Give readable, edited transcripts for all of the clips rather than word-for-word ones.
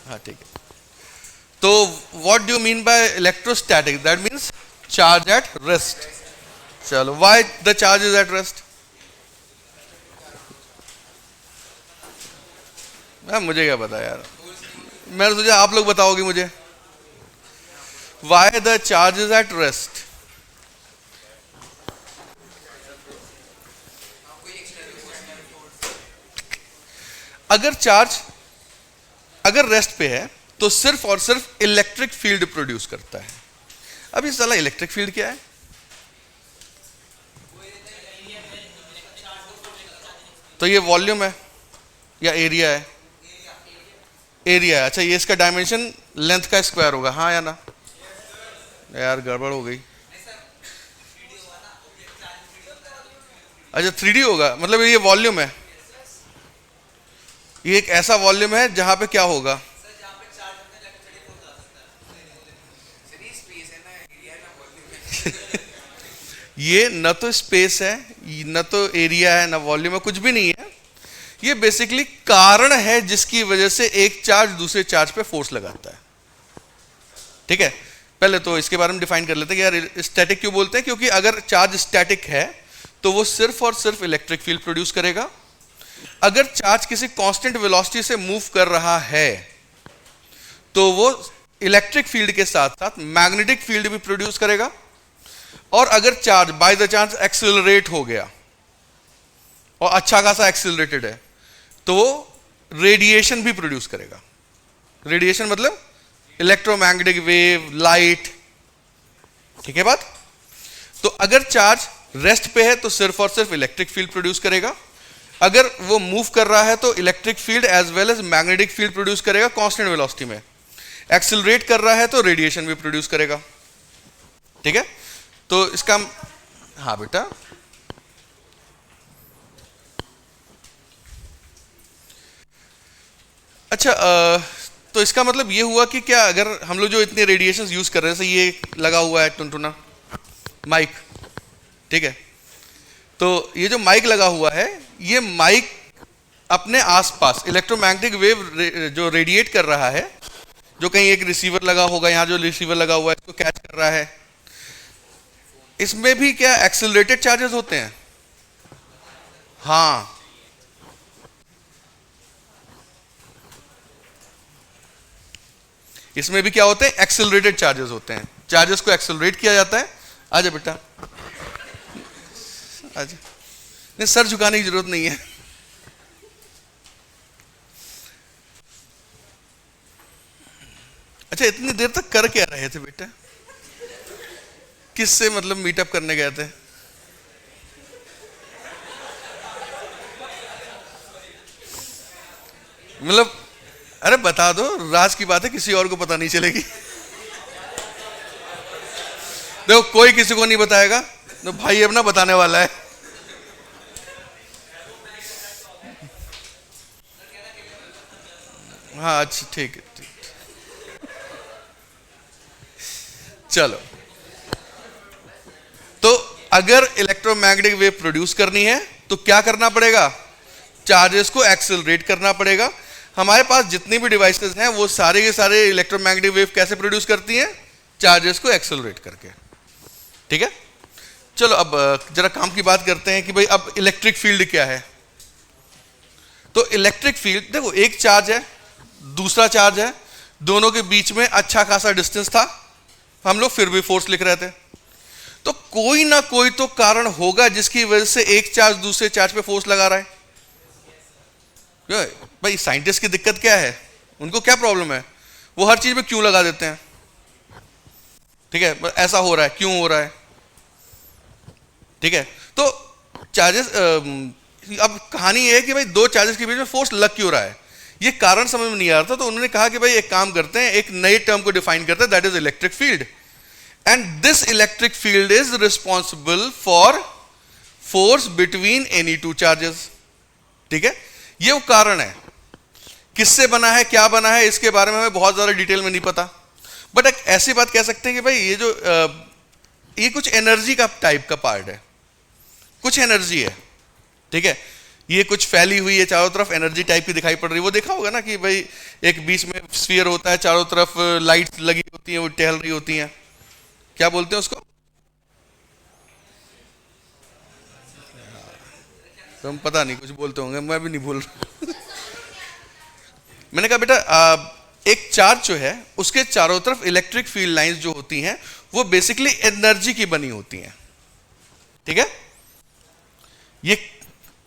हाँ ठीक है। तो what do you mean by electrostatic? That means charge at rest. चलो, why the charge is at rest? मुझे क्या पता यार, मैंने सोचा आप लोग बताओगे मुझे। Why the charge is at rest? अगर चार्ज अगर रेस्ट पे है तो सिर्फ और सिर्फ इलेक्ट्रिक फील्ड प्रोड्यूस करता है। अब ये साला इलेक्ट्रिक फील्ड क्या है? तो ये वॉल्यूम है या एरिया है? एरिया है। अच्छा, ये इसका डायमेंशन लेंथ का स्क्वायर होगा, हाँ या ना? यार गड़बड़ हो गई। अच्छा 3D होगा, मतलब ये वॉल्यूम है। ये एक ऐसा वॉल्यूम है जहां पे क्या होगा? ये न तो स्पेस है, न तो एरिया है, न वॉल्यूम है, कुछ भी नहीं है। ये बेसिकली कारण है जिसकी वजह से एक चार्ज दूसरे चार्ज पे फोर्स लगाता है। ठीक है, पहले तो इसके बारे में डिफाइन कर लेते हैं कि यार स्टैटिक क्यों बोलते हैं। क्योंकि अगर चार्ज स्टैटिक है तो वो सिर्फ और सिर्फ इलेक्ट्रिक फील्ड प्रोड्यूस करेगा। अगर चार्ज किसी कांस्टेंट वेलोसिटी से मूव कर रहा है तो वो इलेक्ट्रिक फील्ड के साथ साथ मैग्नेटिक फील्ड भी प्रोड्यूस करेगा। और अगर charge by the chance accelerate हो गया और अच्छा खासा एक्सिलरेटेड है तो वो रेडिएशन भी प्रोड्यूस करेगा। रेडिएशन मतलब इलेक्ट्रोमैग्नेटिक वेव, लाइट। ठीक है बात? तो अगर चार्ज रेस्ट पे है तो सिर्फ और सिर्फ इलेक्ट्रिक फील्ड प्रोड्यूस करेगा। अगर वो मूव कर रहा है तो electric field as well as magnetic field produce करेगा कांस्टेंट वेलोसिटी में। एक्सिलरेट कर रहा है तो रेडिएशन भी प्रोड्यूस करेगा। ठीक है, तो इसका, हाँ बेटा, अच्छा तो इसका मतलब ये हुआ कि क्या अगर हम लोग जो इतने रेडिएशन यूज कर रहे हैं, जैसे ये लगा हुआ है टुनटुना माइक, ठीक है, तो ये जो माइक लगा हुआ है, ये माइक अपने आसपास इलेक्ट्रोमैग्नेटिक वेव जो रेडिएट कर रहा है, जो कहीं एक रिसीवर लगा होगा, यहाँ जो रिसीवर लगा हुआ है इसको कैच कर रहा है, इसमें भी क्या एक्सिलरेटेड चार्जेस होते हैं? हाँ, इसमें भी क्या होते हैं? एक्सिलरेटेड चार्जेस होते हैं। चार्जेस को एक्सिलरेट किया जाता है। आजा बेटा, आजा। नहीं, सर झुकाने की जरूरत नहीं है। अच्छा, इतनी देर तक कर क्या रहे थे बेटा? किससे मतलब मीटअप करने गए थे? मतलब अरे बता दो, राज की बात है, किसी और को पता नहीं चलेगी। देखो कोई किसी को नहीं बताएगा, तो भाई अपना बताने वाला है। हाँ अच्छा ठीक है, ठीक। चलो, तो अगर इलेक्ट्रोमैग्नेटिक वेव प्रोड्यूस करनी है तो क्या करना पड़ेगा? चार्जेस को एक्सेलरेट करना पड़ेगा। हमारे पास जितनी भी डिवाइसेस हैं वो सारे के सारे इलेक्ट्रोमैग्नेटिक वेव कैसे प्रोड्यूस करती हैं? चार्जेस को एक्सेलरेट करके। ठीक है, चलो अब जरा काम की बात करते हैं कि भाई अब इलेक्ट्रिक फील्ड क्या है। तो इलेक्ट्रिक फील्ड, देखो एक चार्ज है, दूसरा चार्ज है, दोनों के बीच में अच्छा खासा डिस्टेंस था, हम लोग फिर भी फोर्स लिख रहे थे। तो कोई ना कोई तो कारण होगा जिसकी वजह से एक चार्ज दूसरे चार्ज पे फोर्स लगा रहा है। भाई साइंटिस्ट की दिक्कत क्या है? उनको क्या प्रॉब्लम है? वो हर चीज में क्यों लगा देते हैं। ठीक है, ऐसा हो रहा है, क्यों हो रहा है? ठीक है, तो चार्जेस, अब कहानी ये है कि भाई दो चार्जेस के बीच में फोर्स लग क्यों रहा है, ये कारण समझ में नहीं आ रहा था। तो उन्होंने कहा कि भाई एक काम करते हैं, एक नए टर्म को डिफाइन करते हैं, that is electric field. And this electric field is responsible for force between any two charges. ठीक है, ये वो कारण है। किससे बना है, क्या बना है, इसके बारे में हमें बहुत ज्यादा डिटेल में नहीं पता, बट एक ऐसी बात कह सकते हैं कि भाई ये जो ये कुछ एनर्जी का टाइप का पार्ट है, कुछ एनर्जी है। ठीक है, ये कुछ फैली हुई है चारों तरफ, एनर्जी टाइप की दिखाई पड़ रही है। वो देखा होगा ना कि भाई एक बीच में स्फीयर होता है, चारों तरफ लाइट्स लगी होती हैं, वो टहल रही होती हैं, क्या बोलते हैं उसको? तुम पता नहीं कुछ बोलते होंगे, मैं भी नहीं बोल रहा। मैंने कहा बेटा एक चार्ज जो है उसके चारों तरफ इलेक्ट्रिक फील्ड लाइंस जो होती हैं वो बेसिकली एनर्जी की बनी होती हैं, ठीक है। ये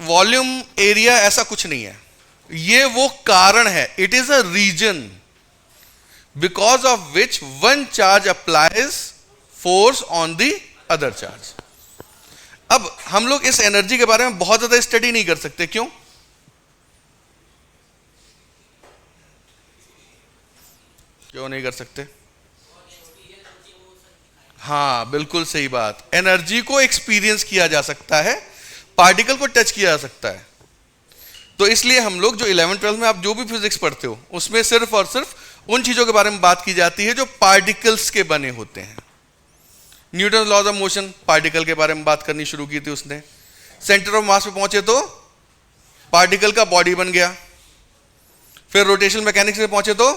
वॉल्यूम एरिया ऐसा कुछ नहीं है, ये वो कारण है, it is a reason because of which one charge applies force on the other charge. अब हम लोग इस एनर्जी के बारे में बहुत ज्यादा स्टडी नहीं कर सकते, क्यों? क्यों नहीं कर सकते? हाँ बिल्कुल सही बात, एनर्जी को एक्सपीरियंस किया जा सकता है, पार्टिकल को टच किया जा सकता है। तो इसलिए हम लोग जो 11-12 में आप जो भी फिजिक्स पढ़ते हो उसमें सिर्फ और सिर्फ उन चीजों के बारे में बात की जाती है जो पार्टिकल्स के बने होते हैं। Newton laws of motion, particle के बारे में बात करनी शुरू की थी उसने। सेंटर ऑफ मास पे पहुंचे तो पार्टिकल का बॉडी बन गया, फिर रोटेशनल मैकेनिक्स में पहुंचे तो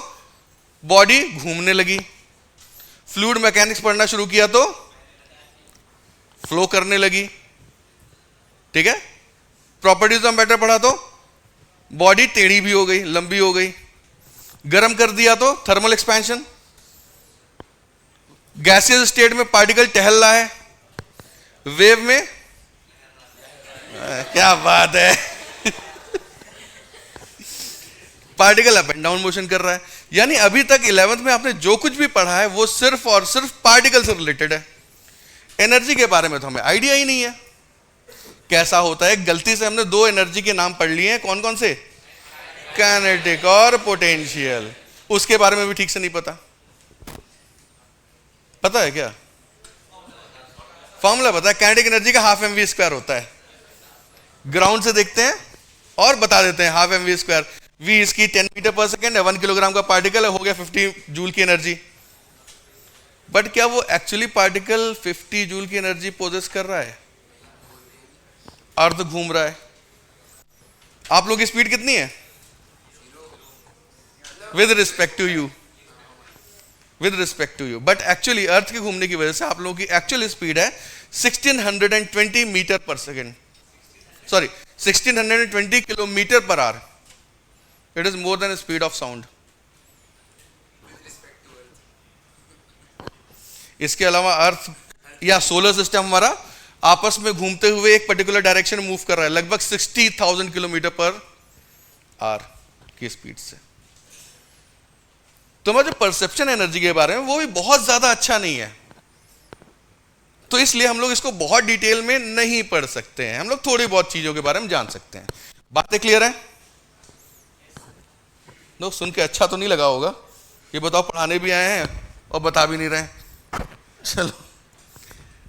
बॉडी घूमने लगी, फ्लूइड मैकेनिक्स पढ़ना शुरू किया तो फ्लो करने लगी, ठीक है। प्रॉपर्टीज ऑफ मैटर पढ़ा तो बॉडी टेढ़ी भी हो गई, लंबी हो गई। गर्म कर दिया तो थर्मल एक्सपेंशन। गैसियस स्टेट में पार्टिकल टहल रहा है, वेव में क्या बात है particle up and down motion कर रहा है। यानी अभी तक 11th में आपने जो कुछ भी पढ़ा है वो सिर्फ और सिर्फ पार्टिकल से रिलेटेड है। एनर्जी के बारे में तो हमें आइडिया ही नहीं है कैसा होता है। गलती से हमने दो एनर्जी के नाम पढ़ लिए हैं, कौन कौन से? काइनेटिक और पोटेंशियल। उसके बारे में भी ठीक से नहीं पता। पता है क्या? फॉर्मूला पता है, काइनेटिक एनर्जी का हाफ mv स्क्वायर होता है। ग्राउंड से देखते हैं और बता देते हैं हाफ mv स्क्वायर। v इसकी 10 मीटर पर सेकेंड है, 1 किलोग्राम का पार्टिकल है, हो गया 50 जूल की एनर्जी। बट क्या वो एक्चुअली पार्टिकल 50 जूल की एनर्जी पोजेस कर रहा है? अर्थ घूम रहा है। आप लोग की स्पीड कितनी है with respect to you? With respect to you, but actually earth के घूमने की वजह से आप लोगों की एक्चुअल स्पीड है 1620 मीटर पर second, sorry 1620 kilometre per hour. It is more than speed of sound. इसके अलावा अर्थ या सोलर सिस्टम हमारा आपस में घूमते हुए एक पर्टिकुलर डायरेक्शन मूव कर रहा है लगभग 60,000 किलोमीटर पर आवर की स्पीड से। तो हमारा जो परसेप्शन एनर्जी के बारे में वो भी बहुत ज्यादा अच्छा नहीं है, तो इसलिए हम लोग इसको बहुत डिटेल में नहीं पढ़ सकते हैं। हम लोग थोड़ी बहुत चीजों के बारे में जान सकते हैं। बातें क्लियर है? लोग सुन के अच्छा तो नहीं लगा होगा? ये बताओ, पढ़ाने भी आए हैं और बता भी नहीं रहे हैं। चलो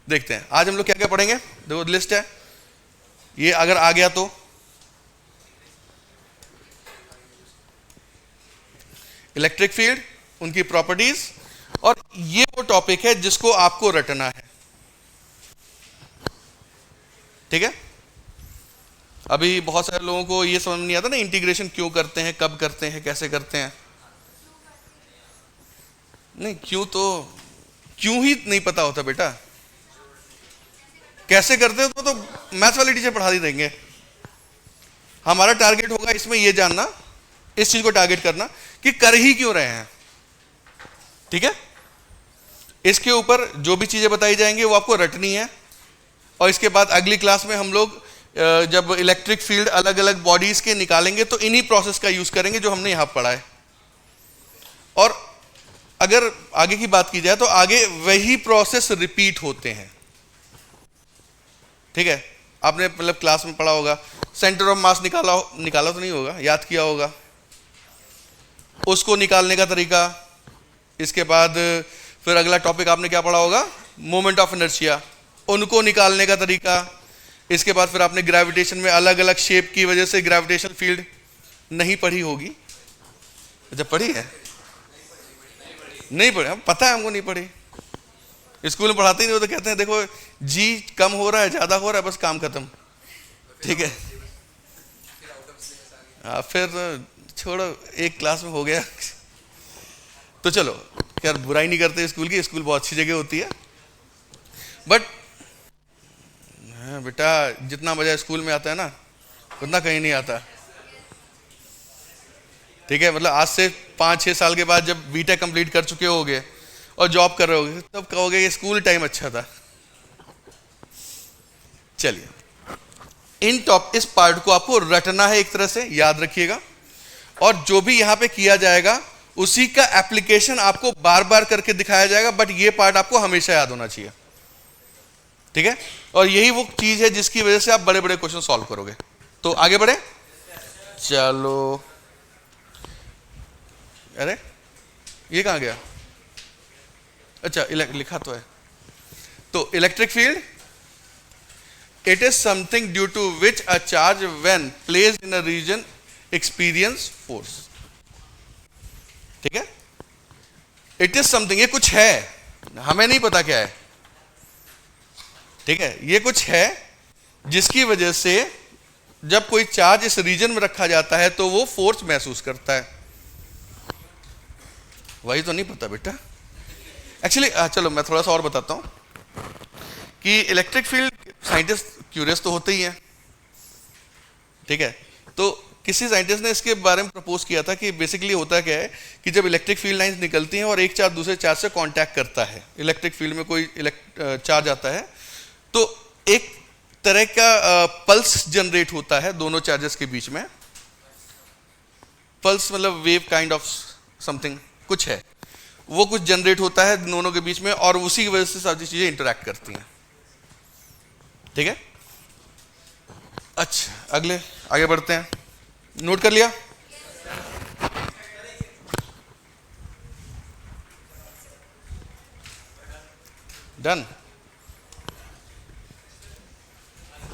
देखते हैं आज हम लोग क्या क्या पढ़ेंगे। देखो लिस्ट है, ये अगर आ गया तो इलेक्ट्रिक फील्ड, उनकी प्रॉपर्टीज, और ये वो टॉपिक है जिसको आपको रटना है, ठीक है। अभी बहुत सारे लोगों को ये समझ नहीं आता ना इंटीग्रेशन क्यों करते हैं, कब करते हैं, कैसे करते हैं। नहीं क्यों ही नहीं पता होता बेटा। कैसे करते हो तो मैथ्स वाले टीचर पढ़ा ही देंगे। हमारा टारगेट होगा इसमें ये जानना, इस चीज को टारगेट करना कि कर ही क्यों रहे हैं, ठीक है। इसके ऊपर जो भी चीजें बताई जाएंगी वो आपको रटनी है। और इसके बाद अगली क्लास में हम लोग जब इलेक्ट्रिक फील्ड अलग अलग बॉडीज के निकालेंगे तो इन्हीं प्रोसेस का यूज करेंगे जो हमने यहां पढ़ा है। और अगर आगे की बात की जाए तो आगे वही प्रोसेस रिपीट होते हैं, ठीक है। आपने मतलब क्लास में पढ़ा होगा, सेंटर ऑफ मास निकाला तो नहीं होगा, याद किया होगा उसको निकालने का तरीका। इसके बाद फिर अगला टॉपिक आपने क्या पढ़ा होगा, मोमेंट ऑफ इनर्शिया, उनको निकालने का तरीका। इसके बाद फिर आपने ग्रेविटेशन में अलग अलग शेप की वजह से ग्रेविटेशनल फील्ड नहीं पढ़ी होगी। जब पढ़ी है? नहीं पढ़ी, पता है हमको नहीं पढ़ी। स्कूल में पढ़ाते ही नहीं हो तो कहते हैं देखो जी कम हो रहा है, ज्यादा हो रहा है, बस काम खत्म, ठीक है। हाँ फिर छोड़ो, एक क्लास में हो गया। तो चलो यार, बुराई नहीं करते स्कूल की, स्कूल बहुत अच्छी जगह होती है। बट बेटा, जितना मजा स्कूल में आता है ना, उतना कहीं नहीं आता। ठीक है, मतलब आज से 5-6 साल के बाद जब बीटेक कंप्लीट कर चुके होगे और जॉब कर रहे होगे, तब कहोगे ये स्कूल टाइम अच्छा था। चलिए, इस पार्ट को आपको रटना है, एक तरह से याद रखिएगा, और जो भी यहां पे किया जाएगा उसी का एप्लीकेशन आपको बार बार करके दिखाया जाएगा, बट ये पार्ट आपको हमेशा याद होना चाहिए। ठीक है, और यही वो चीज है जिसकी वजह से आप बड़े बड़े क्वेश्चन सॉल्व करोगे। तो आगे बढ़े, चलो। अरे ये कहां गया? अच्छा, लिखा तो है। तो electric field, it is something due to which a charge when placed in a region experience force। ठीक है, it is something, ये कुछ है, हमें नहीं पता क्या है। ठीक है, ये कुछ है जिसकी वजह से जब कोई चार्ज इस रीजन में रखा जाता है तो वो फोर्स महसूस करता है। वही तो नहीं पता बेटा एक्चुअली। चलो मैं थोड़ा सा और बताता हूं कि इलेक्ट्रिक फील्ड, साइंटिस्ट क्यूरियस तो होते ही हैं। ठीक है, तो किसी साइंटिस्ट ने इसके बारे में प्रपोज किया था कि बेसिकली होता क्या है कि जब इलेक्ट्रिक फील्ड लाइंस निकलती हैं और एक चार्ज दूसरे चार्ज से कांटेक्ट करता है, इलेक्ट्रिक फील्ड में कोई चार्ज आता है, तो एक तरह का पल्स जनरेट होता है दोनों चार्जेस के बीच में। पल्स मतलब वेव काइंड ऑफ समथिंग कुछ है, वो कुछ जनरेट होता है दोनों के बीच में, और उसी की वजह से सारी चीजें इंटरैक्ट करती हैं। ठीक है, अच्छा अगले आगे बढ़ते हैं। नोट कर लिया? डन।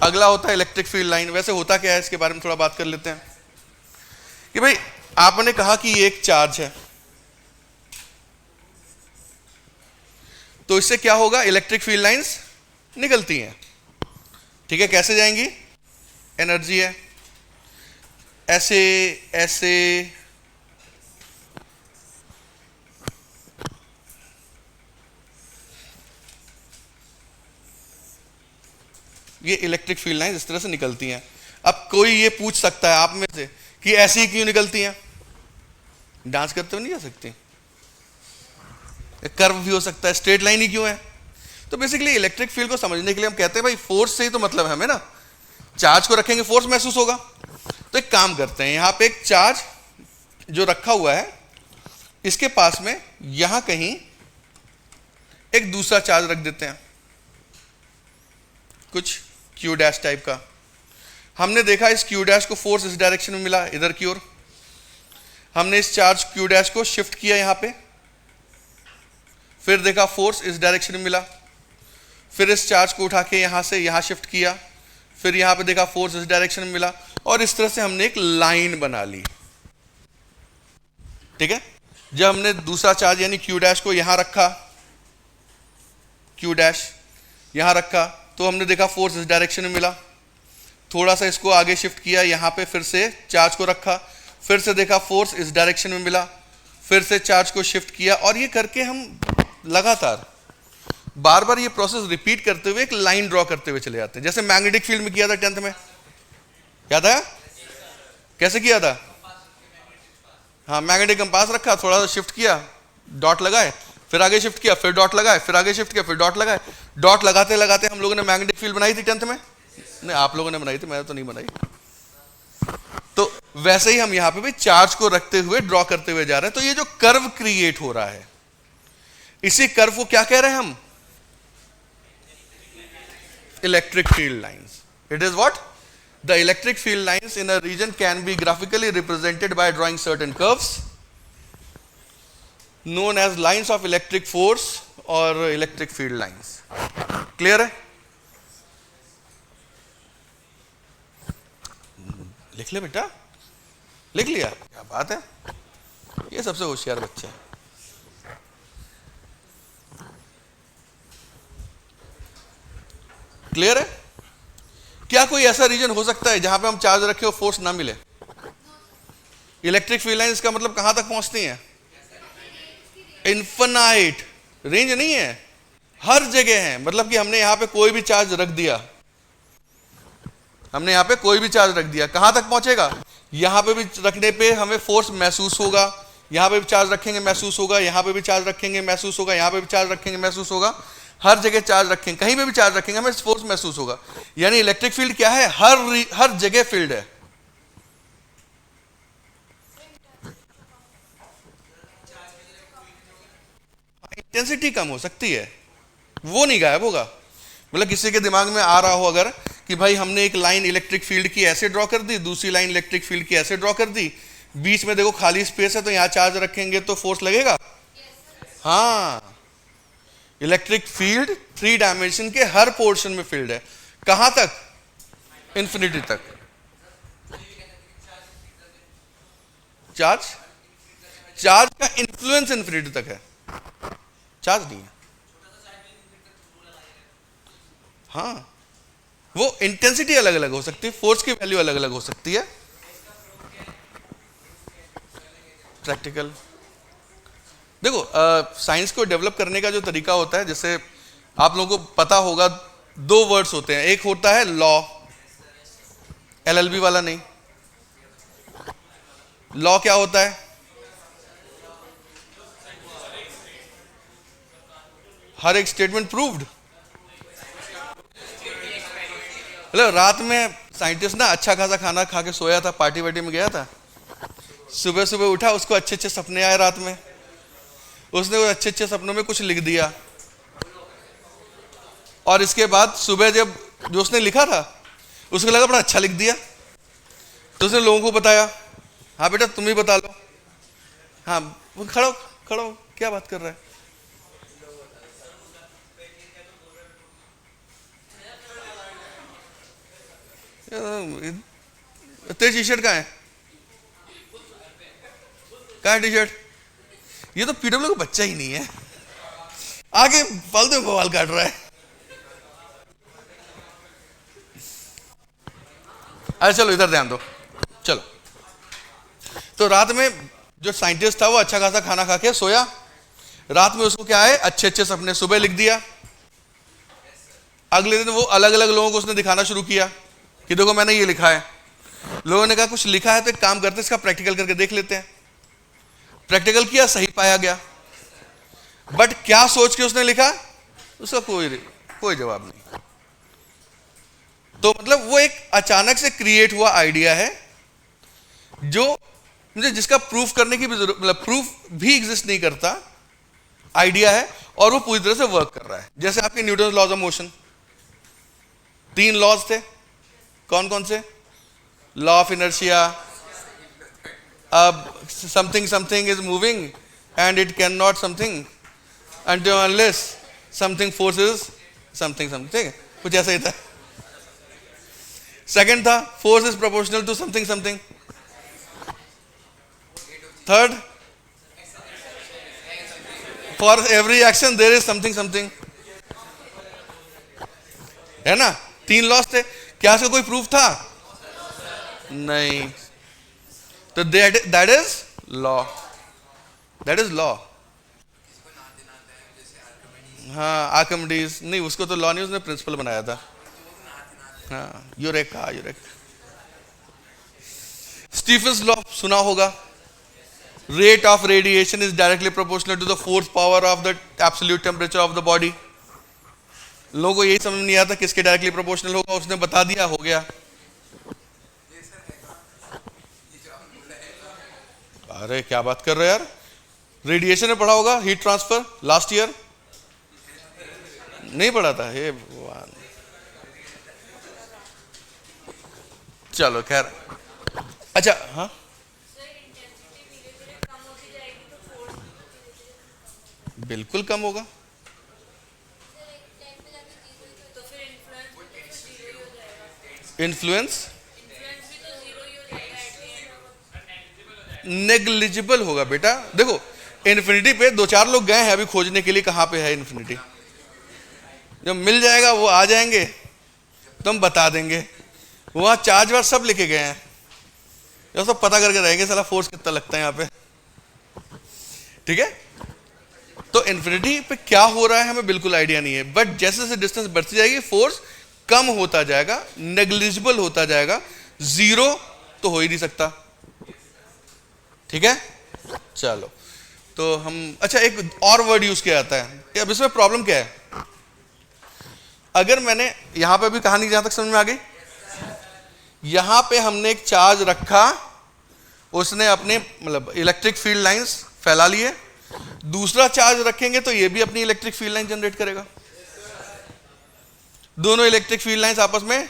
अगला होता है इलेक्ट्रिक फील्ड लाइन। वैसे होता क्या है इसके बारे में थोड़ा बात कर लेते हैं कि भाई आपने कहा कि ये एक चार्ज है, तो इससे क्या होगा, इलेक्ट्रिक फील्ड लाइंस निकलती हैं। ठीक है, कैसे जाएंगी? एनर्जी है, ऐसे ऐसे, ये इलेक्ट्रिक फील्ड लाइंस इस तरह से निकलती हैं। अब कोई ये पूछ सकता है आप में से कि ऐसी ही क्यों निकलती हैं? डांस करते हुए नहीं जा सकती, कर्व भी हो सकता है, स्ट्रेट लाइन ही क्यों है? तो बेसिकली इलेक्ट्रिक फील्ड को समझने के लिए हम कहते हैं भाई फोर्स से ही तो मतलब है हमें ना, चार्ज को रखेंगे फोर्स महसूस होगा। तो एक काम करते हैं, यहां पे एक चार्ज जो रखा हुआ है, इसके पास में यहां कहीं एक दूसरा चार्ज रख देते हैं, कुछ क्यू डैश टाइप का। हमने देखा इस क्यू डैश को फोर्स इस डायरेक्शन में मिला, इधर की ओर। हमने इस चार्ज क्यू डैश को शिफ्ट किया यहां पे, फिर देखा फोर्स इस डायरेक्शन में मिला, फिर इस चार्ज को उठा के यहां से यहां शिफ्ट किया, फिर यहां पे देखा फोर्स इस डायरेक्शन में मिला, और इस तरह से हमने एक लाइन बना ली। ठीक है, जब हमने दूसरा चार्ज यानी क्यू डैश को यहां रखा, क्यू डैश यहां रखा, तो हमने देखा फोर्स इस डायरेक्शन में मिला। थोड़ा सा इसको आगे शिफ्ट किया, यहां पे फिर से चार्ज को रखा, फिर से देखा फोर्स इस डायरेक्शन में मिला, फिर से चार्ज को शिफ्ट किया, और ये करके हम लगातार बार बार ये प्रोसेस रिपीट करते हुए एक लाइन ड्रॉ करते हुए चले जाते हैं। जैसे मैग्नेटिक फील्ड में किया था 10th में, याद है? कैसे किया था? हाँ, मैग्नेटिक कंपास रखा, थोड़ा सा शिफ्ट किया, डॉट लगाए, फिर आगे शिफ्ट किया, फिर डॉट लगाए, फिर आगे शिफ्ट किया, फिर डॉट लगाए। डॉट लगाते लगाते हम लोगों ने मैग्नेटिक फील्ड बनाई थी 10th में। नहीं, आप लोगों ने बनाई थी, मैंने तो नहीं बनाई। तो वैसे ही हम यहां पे भी चार्ज को रखते हुए ड्रॉ करते हुए जा रहे हैं। तो ये जो कर्व क्रिएट हो रहा है, इसी कर्व को क्या कह रहे हैं हम? Electric field lines. It is what? The electric field lines in a region can be graphically represented by drawing certain curves known as lines of electric force और electric field lines। क्लियर है? लिख ले बेटा, लिख लिया? क्या बात है, ये सबसे होशियार बच्चा है। क्लियर है? क्या कोई ऐसा रीजन हो सकता है जहां पे हम चार्ज रखे हो फोर्स ना मिले? इलेक्ट्रिक फील्ड लाइन इसका मतलब कहां तक पहुंचती हैं? इन्फिनाइट, रेंज नहीं है, हर जगह है। मतलब कि हमने यहां पे कोई भी चार्ज रख दिया, हमने यहां पे कोई भी चार्ज रख दिया, कहां तक पहुंचेगा? यहां पे भी रखने पे हमें फोर्स महसूस होगा, यहां पे भी चार्ज रखेंगे महसूस होगा, यहां पे भी चार्ज रखेंगे महसूस होगा, यहां पे भी चार्ज रखेंगे महसूस होगा, हर जगह चार्ज रखेंगे, कहीं पे भी चार्ज रखेंगे हमें फोर्स महसूस होगा। यानी इलेक्ट्रिक फील्ड क्या है? हर जगह फील्ड है। इंटेंसिटी कम हो सकती है, वो नहीं गायब होगा। मतलब किसी के दिमाग में आ रहा हो अगर कि भाई हमने एक लाइन इलेक्ट्रिक फील्ड की ऐसे ड्रॉ कर दी, दूसरी लाइन इलेक्ट्रिक फील्ड की ऐसे ड्रॉ कर दी, बीच में देखो खाली स्पेस है, तो यहां चार्ज रखेंगे तो फोर्स लगेगा। हाँ, इलेक्ट्रिक फील्ड 3 डायमेंशन के हर पोर्शन में फील्ड है। कहां तक? इंफिनिटी तक। चार्ज चार्ज का इन्फ्लुएंस इंफिनिटी तक है, चार्ज नहीं है। हाँ, वो इंटेंसिटी अलग अलग हो सकती है, फोर्स की वैल्यू अलग अलग हो सकती है। प्रैक्टिकल देखो, साइंस को डेवलप करने का जो तरीका होता है, जैसे आप लोगों को पता होगा 2 वर्ड्स होते हैं, एक होता है लॉ, एलएलबी वाला नहीं। लॉ क्या होता है? हर एक स्टेटमेंट प्रूव्ड। मतलब रात में साइंटिस्ट ना अच्छा खासा खाना खा के सोया था, पार्टी वार्टी में गया था, सुबह सुबह उठा, उसको अच्छे अच्छे सपने आए रात में, उसने वो अच्छे अच्छे सपनों में कुछ लिख दिया, और इसके बाद सुबह जब जो उसने लिखा था उसको लगा बड़ा अच्छा लिख दिया, तो उसने लोगों को बताया, हाँ बेटा तुम ही बता लो। हाँ, वो खड़ो खड़ो, क्या बात कर रहा है? तेरी टी शर्ट कहाँ है? कहाँ है टी शर्ट? ये तो पीडब्ल्यू का बच्चा ही नहीं है, आगे फालतू में बवाल काट रहा है। अरे चलो इधर ध्यान दो, चलो। तो रात में जो साइंटिस्ट था वो अच्छा खासा खाना खा के सोया, रात में उसको क्या है, अच्छे अच्छे सपने, सुबह लिख दिया। अगले दिन वो अलग अलग लोगों को उसने दिखाना शुरू किया कि देखो मैंने ये लिखा है। लोगों ने कहा कुछ लिखा है तो एक काम करते हैं, इसका प्रैक्टिकल करके देख लेते हैं। प्रैक्टिकल किया, सही पाया गया, बट क्या सोच के उसने लिखा उसका कोई जवाब नहीं। तो मतलब वो एक अचानक से क्रिएट हुआ आइडिया है, जो मुझे जिसका प्रूफ करने की भी जरूरत, मतलब प्रूफ भी एग्जिस्ट नहीं करता, आइडिया है और वो पूरी तरह से वर्क कर रहा है। जैसे आपके Newton laws of motion, 3 laws थे, कौन कौन से? लॉ ऑफ इनर्शिया, अब something something is moving and it can not something until unless something forces something something, कुछ ऐसा ही था। सेकंड था force is proportional to something something. Third, for every action there is something something, है ना? 3 loss थे, क्या इसका कोई प्रूफ था? नहीं। तो that is law, that is law. हाँ, आर्किमिडीज नहीं, उसको तो लॉ नहीं, उसने प्रिंसिपल बनाया था। हाँ, यूरेका। स्टीफन्स लॉ सुना होगा, rate of radiation is directly proportional to the force power of the absolute temperature of the body. लोगों को यही समझ नहीं आता किसके डायरेक्टली प्रोपोर्शनल होगा, उसने बता दिया, हो गया। अरे क्या बात कर रहे हो यार, रेडिएशन में पढ़ा होगा, हीट ट्रांसफर लास्ट ईयर नहीं पढ़ा था? हे भगवान। चलो खैर, अच्छा हाँ, बिल्कुल कम होगा। इन्फ्लुएंस नेग्लिजिबल होगा बेटा। देखो इन्फिनिटी पे 2-4 लोग गए हैं अभी खोजने के लिए, कहां पे है इन्फिनिटी। जब मिल जाएगा वो आ जाएंगे तो हम बता देंगे। वहां चार्ज वार्ज सब लेके गए हैं, ये सब पता करके रहेंगे साला फोर्स कितना लगता है यहाँ पे, ठीक है। तो इन्फिनिटी पे क्या हो रहा है हमें बिल्कुल आइडिया नहीं है, बट जैसे जैसे डिस्टेंस बढ़ती जाएगी फोर्स कम होता जाएगा, नेग्लिजिबल होता जाएगा, जीरो तो हो ही नहीं सकता, ठीक है। चलो तो हम, अच्छा एक और वर्ड यूज किया जाता है। अब इसमें प्रॉब्लम क्या है, अगर मैंने यहां पे भी कहानी जहां तक समझ में आ गई, यहां पे हमने एक चार्ज रखा, उसने अपने मतलब इलेक्ट्रिक फील्ड लाइंस फैला लिए, दूसरा चार्ज रखेंगे तो ये भी अपनी इलेक्ट्रिक फील्ड लाइन जनरेट करेगा, दोनों इलेक्ट्रिक फील्ड लाइंस आपस में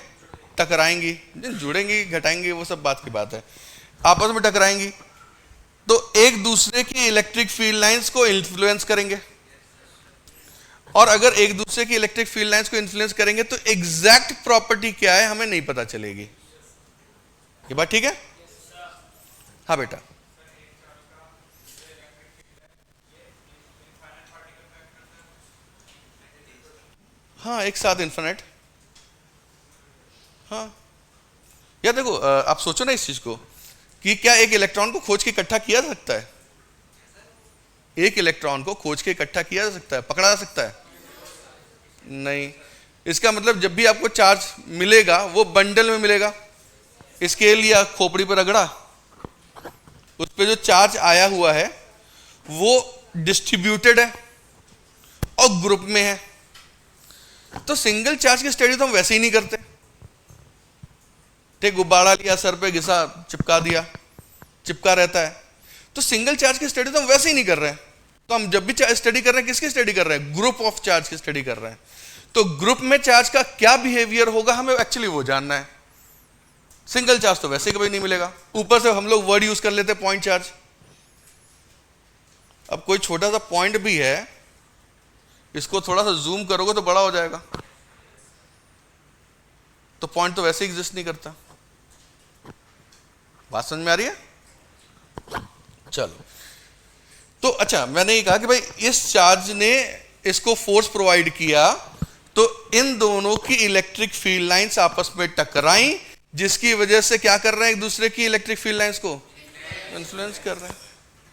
टकराएंगी, जुड़ेंगी घटाएंगी वो सब बात की बात है, आपस में टकराएंगी तो एक दूसरे की इलेक्ट्रिक फील्ड लाइंस को इन्फ्लुएंस करेंगे, और अगर एक दूसरे की इलेक्ट्रिक फील्ड लाइंस को इन्फ्लुएंस करेंगे तो एग्जैक्ट प्रॉपर्टी क्या है हमें नहीं पता चलेगी। ये बात ठीक है? हाँ बेटा, हाँ एक साथ इन्फिनिट, हाँ यार देखो आप सोचो ना इस चीज को कि क्या एक इलेक्ट्रॉन को खोज के इकट्ठा किया जा सकता है, एक इलेक्ट्रॉन को खोज के इकट्ठा किया जा सकता है, पकड़ा जा सकता है? नहीं। इसका मतलब जब भी आपको चार्ज मिलेगा वो बंडल में मिलेगा, स्केल या खोपड़ी पर रगड़ा, उस पर जो चार्ज आया हुआ है वो डिस्ट्रीब्यूटेड है और ग्रुप में है। तो सिंगल चार्ज की स्टडी तो हम वैसे ही नहीं करते, ठीक, गुब्बारा लिया सर पे घिसा चिपका दिया, चिपका रहता है। तो सिंगल चार्ज की स्टडी तो हम वैसे ही नहीं कर रहे हैं, तो हम जब भी स्टडी कर रहे हैं किसकी स्टडी कर रहे हैं? ग्रुप ऑफ चार्ज की स्टडी कर रहे हैं। तो ग्रुप में चार्ज का क्या बिहेवियर होगा हमें एक्चुअली वो जानना है। सिंगल चार्ज तो वैसे कभी नहीं मिलेगा, ऊपर से हम लोग वर्ड यूज कर लेते हैं पॉइंट चार्ज। अब कोई छोटा सा पॉइंट भी है, इसको थोड़ा सा जूम करोगे तो बड़ा हो जाएगा, तो पॉइंट तो वैसे एग्जिस्ट नहीं करता। बात समझ में आ रही है? चलो तो अच्छा मैंने ये कहा कि भाई इस चार्ज ने इसको फोर्स प्रोवाइड किया, तो इन दोनों की इलेक्ट्रिक फील्ड लाइंस आपस में टकराई, जिसकी वजह से क्या कर रहे हैं, एक दूसरे की इलेक्ट्रिक फील्ड लाइंस को इन्फ्लुएंस कर रहे हैं।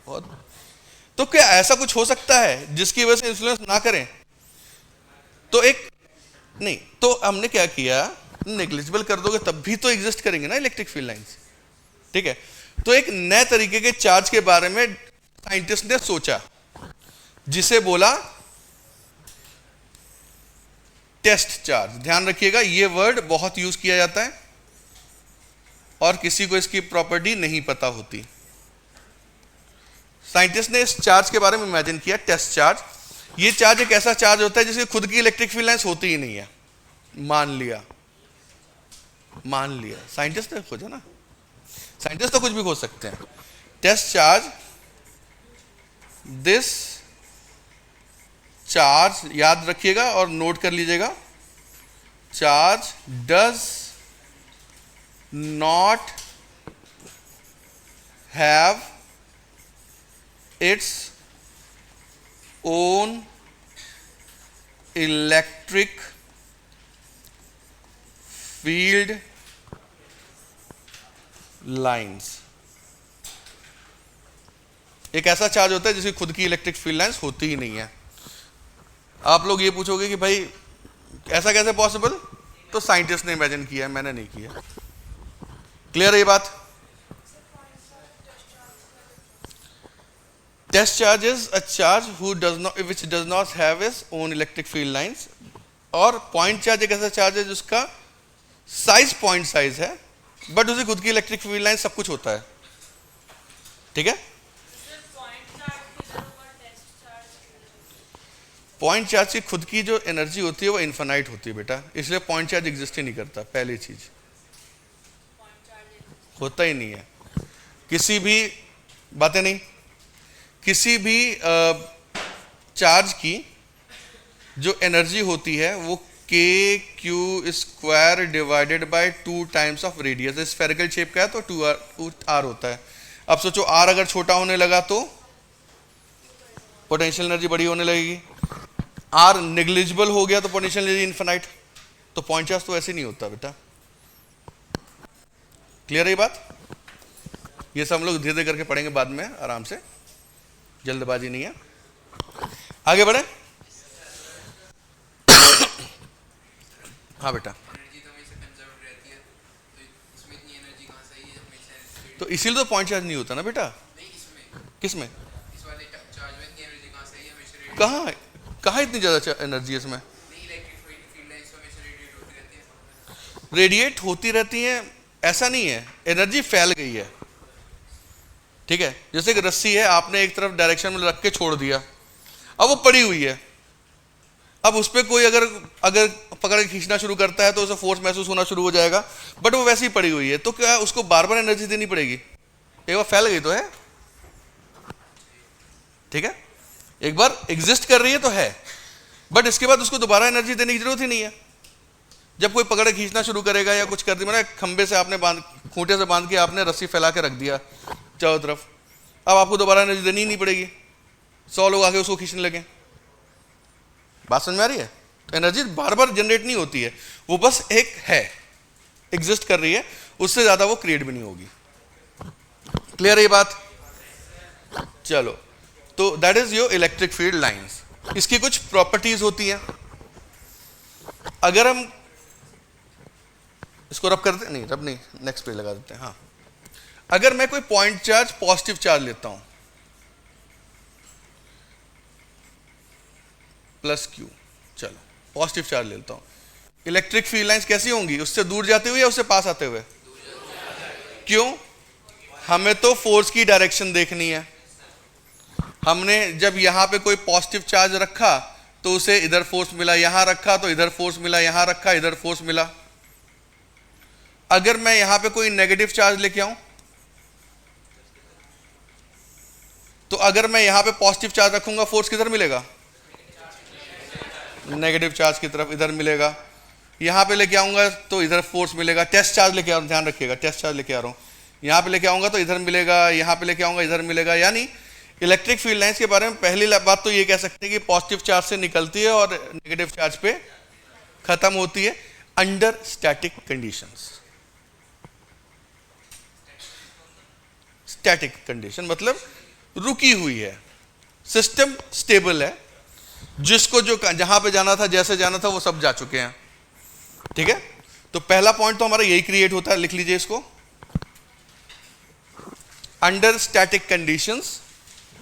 बहुत, तो क्या ऐसा कुछ हो सकता है जिसकी वजह से इन्फ्लुएंस ना करें? तो एक नहीं, तो हमने क्या किया, नेग्लिजिबल कर दोगे तब भी तो एग्जिस्ट करेंगे ना इलेक्ट्रिक फील्ड लाइंस, ठीक है। तो एक नए तरीके के चार्ज के बारे में साइंटिस्ट ने सोचा, जिसे बोला टेस्ट चार्ज। ध्यान रखिएगा ये वर्ड बहुत यूज किया जाता है और किसी को इसकी प्रॉपर्टी नहीं पता होती। साइंटिस्ट ने इस चार्ज के बारे में इमेजिन किया, टेस्ट चार्ज। ये चार्ज एक ऐसा चार्ज होता है जिसकी खुद की इलेक्ट्रिक फील्ड लाइंस होती ही नहीं है। मान लिया साइंटिस्ट ने खोजा ना, साइंटिस्ट तो कुछ भी खोज सकते हैं। टेस्ट चार्ज, दिस चार्ज याद रखिएगा और नोट कर लीजिएगा, charge does not have its own electric field lines. एक ऐसा चार्ज होता है जिसकी खुद की इलेक्ट्रिक फील्ड लाइंस होती ही नहीं है। आप लोग ये पूछोगे कि भाई ऐसा कैसे पॉसिबल? तो साइंटिस्ट ने इमेजिन किया है, मैंने नहीं किया। क्लियर है ये बात? Test charge is a charge which does not have its own electric field lines। और पॉइंट चार्ज एक ऐसा चार्ज है जिसका साइज पॉइंट साइज है, बट उसकी खुद की इलेक्ट्रिक फील्ड लाइन सब कुछ होता है, ठीक है। पॉइंट चार्ज की खुद की जो एनर्जी होती है वो इनफाइनाइट होती है बेटा, इसलिए पॉइंट चार्ज एग्जिस्ट ही नहीं करता। पहली चीज होता ही नहीं है, किसी भी बातें नहीं, किसी भी चार्ज की जो एनर्जी होती है वो के Q square divided by 2 times of radius. Spherical shape का है तो 2r होता है। अब सोचो r अगर छोटा होने लगा तो पोटेंशियल एनर्जी बड़ी होने लगेगी, r नेग्लिजिबल हो गया तो पोटेंशियल एनर्जी इनफिनाइट। तो पॉइंट चार्ज तो ऐसे नहीं होता बेटा। क्लियर है ये बात? ये सब हम लोग धीरे धीरे करके पढ़ेंगे बाद में, आराम से, जल्दबाजी नहीं है। आगे बढ़े। हाँ बेटा, तो इसीलिए तो पॉइंट चार्ज नहीं होता ना बेटा। किसमें? कहाँ कहाँ इतनी ज़्यादा एनर्जी है इसमें? रेडिएट होती रहती हैं, ऐसा नहीं है, एनर्जी फैल गई है। ठीक है, जैसे कि रस्सी है, आपने एक तरफ डायरेक्शन में रख के छोड़ दिया, अब वो पड़ी हुई है, अब उस पर कोई अगर अगर पकड़ के खींचना शुरू करता है तो उसे फोर्स महसूस होना शुरू हो जाएगा, बट वो वैसे ही पड़ी हुई है, तो क्या उसको बार बार एनर्जी देनी पड़ेगी? एक बार फैल गई तो है, ठीक है, एक बार एग्जिस्ट कर रही है तो है, बट इसके बाद उसको दोबारा एनर्जी देने की जरूरत ही नहीं है। जब कोई पकड़ खींचना शुरू करेगा या कुछ कर दी, मैंने खंबे से आपने खूंटे से बांध के आपने रस्सी फैला के रख दिया चारों तरफ, अब आपको दोबारा एनर्जी देनी ही नहीं पड़ेगी, 100 लोग आके उसको खींचने लगे। बात समझ में आ रही है? एनर्जी बार बार जनरेट नहीं होती है, वो बस एक है, एग्जिस्ट कर रही है, उससे ज्यादा वो क्रिएट भी नहीं होगी। क्लियर है ये बात? चलो, तो that is your electric field lines. इसकी कुछ प्रॉपर्टीज होती हैं। अगर हम इसको रब करते नहीं, रब नहीं, नेक्स्ट पे लगा देते हैं। हाँ, अगर मैं कोई पॉइंट चार्ज पॉजिटिव चार्ज लेता हूं, प्लस क्यू, चलो पॉजिटिव चार्ज लेता हूं, इलेक्ट्रिक फील्ड लाइंस कैसी होंगी? उससे दूर जाते हुए या उससे पास आते हुए? क्यों? हमें तो फोर्स की डायरेक्शन देखनी है। हमने जब यहां पे कोई पॉजिटिव चार्ज रखा तो उसे इधर फोर्स मिला, यहां रखा तो इधर फोर्स मिला, यहां रखा इधर फोर्स मिला। अगर मैं यहां पे कोई नेगेटिव चार्ज लेके आऊं, तो अगर मैं यहां पे पॉजिटिव चार्ज रखूंगा, फोर्स किधर मिलेगा? नेगेटिव चार्ज की तरफ, इधर मिलेगा। यहां पे लेके आऊंगा तो इधर फोर्स मिलेगा। टेस्ट चार्ज लेके आ रहा हूं, ध्यान रखिएगा, टेस्ट चार्ज लेके आ रहा हूं, यहां पे लेके आऊंगा तो इधर मिलेगा, यहां पे लेके आऊंगा इधर मिलेगा। यानी इलेक्ट्रिक फील्ड लाइंस के बारे में पहली बात तो ये कह सकते हैं कि पॉजिटिव चार्ज से निकलती है और नेगेटिव चार्ज पे खत्म होती है under static conditions. Static condition मतलब रुकी हुई है, सिस्टम स्टेबल है, जिसको जो जहां पे जाना था, जैसे जाना था, वो सब जा चुके हैं। ठीक है, तो पहला पॉइंट तो हमारा यही क्रिएट होता है, लिख लीजिए इसको। Under static conditions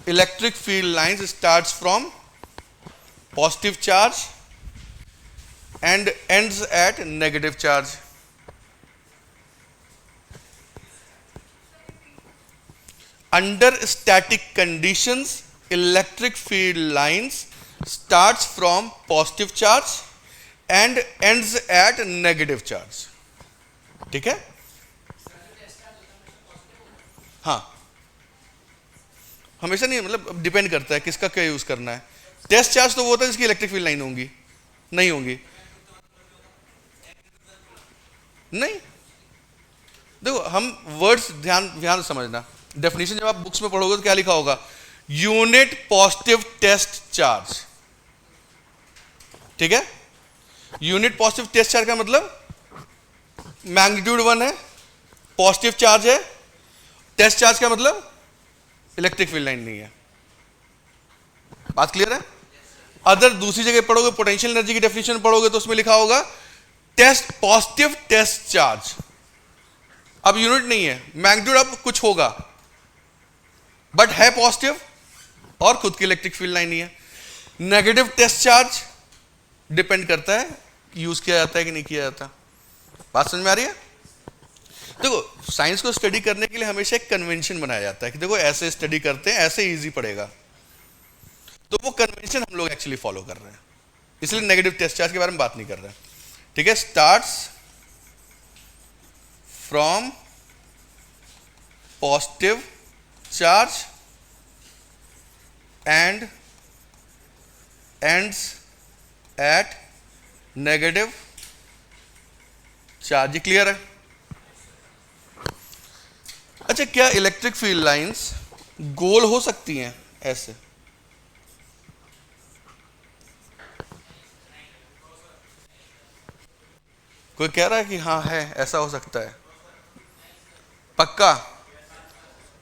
electric field lines starts from positive charge and ends at negative charge. Under static conditions, electric field lines starts from positive charge and ends at negative charge. ठीक है? हाँ, हमेशा नहीं, मतलब डिपेंड करता है किसका क्या यूज करना है। टेस्ट चार्ज तो वो होता है जिसकी इलेक्ट्रिक फील्ड लाइन होंगी, नहीं होंगी, नहीं। देखो, हम वर्ड्स ध्यान से समझना। डेफिनेशन जब आप बुक्स में पढ़ोगे तो क्या लिखा होगा? Unit positive test charge. ठीक है, यूनिट पॉजिटिव टेस्ट चार्ज का मतलब मैग्नीट्यूड 1 है, पॉजिटिव चार्ज है, टेस्ट चार्ज का मतलब इलेक्ट्रिक फील्ड लाइन नहीं है। बात क्लियर है? अदर दूसरी जगह पढ़ोगे, पोटेंशियल एनर्जी की डेफिनेशन पढ़ोगे तो उसमें लिखा होगा टेस्ट पॉजिटिव टेस्ट चार्ज। अब यूनिट नहीं है, मैग्नीट्यूड अब कुछ होगा, बट है पॉजिटिव और खुद की इलेक्ट्रिक फील्ड लाइन ही है। नेगेटिव टेस्ट चार्ज डिपेंड करता है यूज किया जाता है कि नहीं किया जाता। बात समझ में आ रही है? देखो, साइंस को स्टडी करने के लिए हमेशा एक कन्वेंशन बनाया जाता है कि देखो ऐसे स्टडी करते हैं, ऐसे इजी पड़ेगा, तो वो कन्वेंशन हम लोग एक्चुअली फॉलो कर रहे हैं, इसलिए नेगेटिव टेस्ट चार्ज के बारे में बात नहीं कर रहे हैं। ठीक है, starts from positive charge and ends at negative charge. Clear है? अच्छा, क्या इलेक्ट्रिक फील्ड लाइंस गोल हो सकती हैं ऐसे? कोई कह रहा है कि हाँ है, ऐसा हो सकता है, पक्का?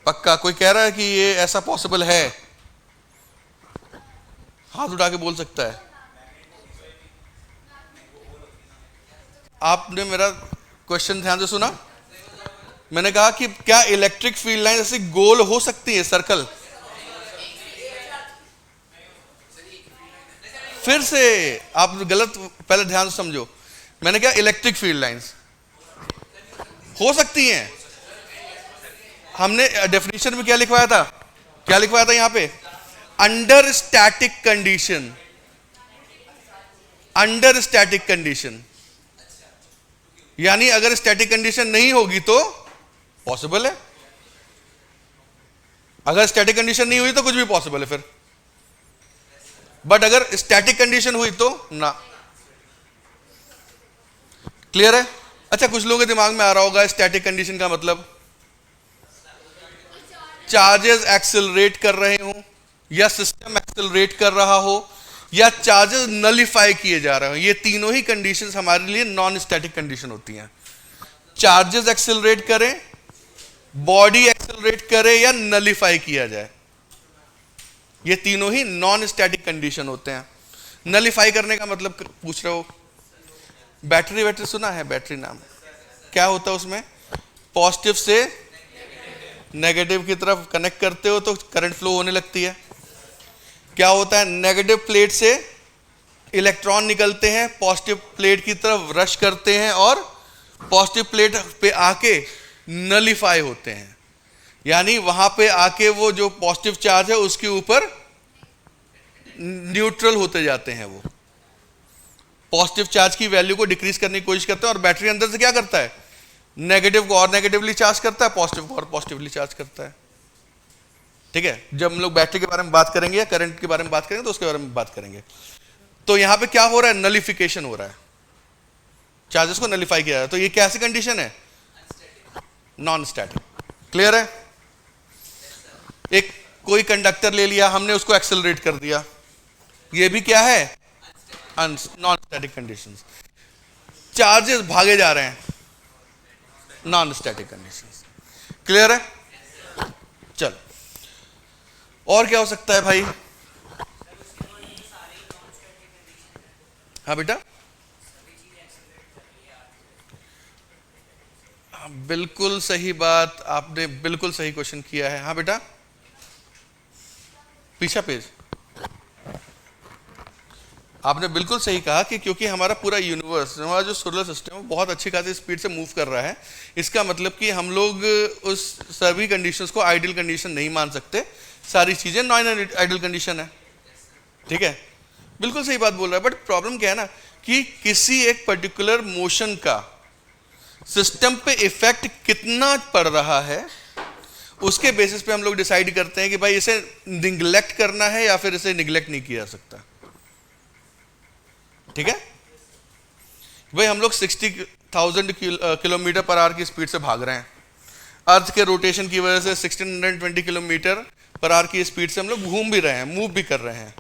पक्का कोई कह रहा है कि ये ऐसा पॉसिबल है? हाथ उठा के बोल सकता है। आपने मेरा क्वेश्चन ध्यान से सुना? मैंने कहा कि क्या इलेक्ट्रिक फील्ड लाइन ऐसी गोल हो सकती है, सर्कल? फिर से आप गलत, पहले ध्यान से समझो। मैंने कहा इलेक्ट्रिक फील्ड लाइंस हो सकती हैं। हमने डेफिनेशन में क्या लिखवाया था? क्या लिखवाया था यहां पे? Under static condition. Under static condition यानी अगर स्टैटिक कंडीशन नहीं होगी तो पॉसिबल है, अगर स्टैटिक कंडीशन नहीं हुई तो कुछ भी पॉसिबल है फिर। बट अगर स्टैटिक कंडीशन हुई तो ना। क्लियर है? अच्छा, कुछ लोगों के दिमाग में आ रहा होगा स्टैटिक कंडीशन का मतलब चार्जेस एक्सेलरेट कर रहे हो, या सिस्टम एक्सेलरेट कर रहा हो, या चार्जेस नलिफाई किए जा रहे हो। ये तीनों ही कंडीशंस हमारे लिए नॉन स्टैटिक कंडीशन होती हैं। चार्जेस एक्सेलरेट करें, बॉडी एक्सेलरेट करे, या नलिफाई किया जाए, ये तीनों ही नॉन स्टैटिक कंडीशन होते हैं। नलिफाई करने का मतलब पूछ रहे हो? बैटरी सुना है? बैटरी नाम क्या होता है उसमें? पॉजिटिव से नेगेटिव की तरफ कनेक्ट करते हो तो करंट फ्लो होने लगती है। क्या होता है? नेगेटिव प्लेट से इलेक्ट्रॉन निकलते हैं, पॉजिटिव प्लेट की तरफ रश करते हैं और पॉजिटिव प्लेट पे आके नलिफाई होते हैं, यानी वहां पे आके वो जो पॉजिटिव चार्ज है उसके ऊपर न्यूट्रल होते जाते हैं। वो पॉजिटिव चार्ज की वैल्यू को डिक्रीज करने की कोशिश करते हैं और बैटरी अंदर से क्या करता है? नेगेटिव को और नेगेटिवली चार्ज करता है, पॉजिटिव को और पॉजिटिवली चार्ज करता है। ठीक है, जब हम लोग बैटरी के बारे में बात करेंगे या करंट के बारे में बात करेंगे तो उसके बारे में बात करेंगे। तो यहां पे क्या हो रहा है? नलिफिकेशन हो रहा है, चार्जेस को नलिफाई किया है। तो ये कैसी कंडीशन है? Non static. क्लियर है? एक कोई कंडक्टर ले लिया हमने, उसको एक्सेलरेट कर दिया, ये भी क्या है? Non static conditions. चार्जेस भागे जा रहे हैं, नॉन स्टैटिक कंडीशंस। क्लियर है? चलो, और क्या हो सकता है भाई? हाँ बेटा, बिल्कुल सही बात, आपने बिल्कुल सही क्वेश्चन किया है। हाँ बेटा, पीछा पेज। आपने बिल्कुल सही कहा कि क्योंकि हमारा पूरा यूनिवर्स, हमारा जो सोलर सिस्टम है बहुत अच्छी खासी स्पीड से मूव कर रहा है। इसका मतलब कि हम लोग उस सभी कंडीशंस को आइडियल कंडीशन नहीं मान सकते, सारी चीजें नॉन आइडियल कंडीशन है। ठीक है, बिल्कुल सही बात बोल रहा है। बट प्रॉब्लम क्या है ना कि किसी एक पर्टिकुलर मोशन का सिस्टम पे इफेक्ट कितना पड़ रहा है, उसके बेसिस पे हम लोग डिसाइड करते हैं कि भाई इसे निग्लेक्ट करना है या फिर इसे निग्लेक्ट नहीं किया जा सकता। ठीक है भाई, हम लोग 60,000 किलोमीटर पर आवर की स्पीड से भाग रहे हैं। अर्थ के रोटेशन की वजह से 1620 किलोमीटर पर आवर की स्पीड से हम लोग घूम भी रहे हैं, मूव भी कर रहे हैं।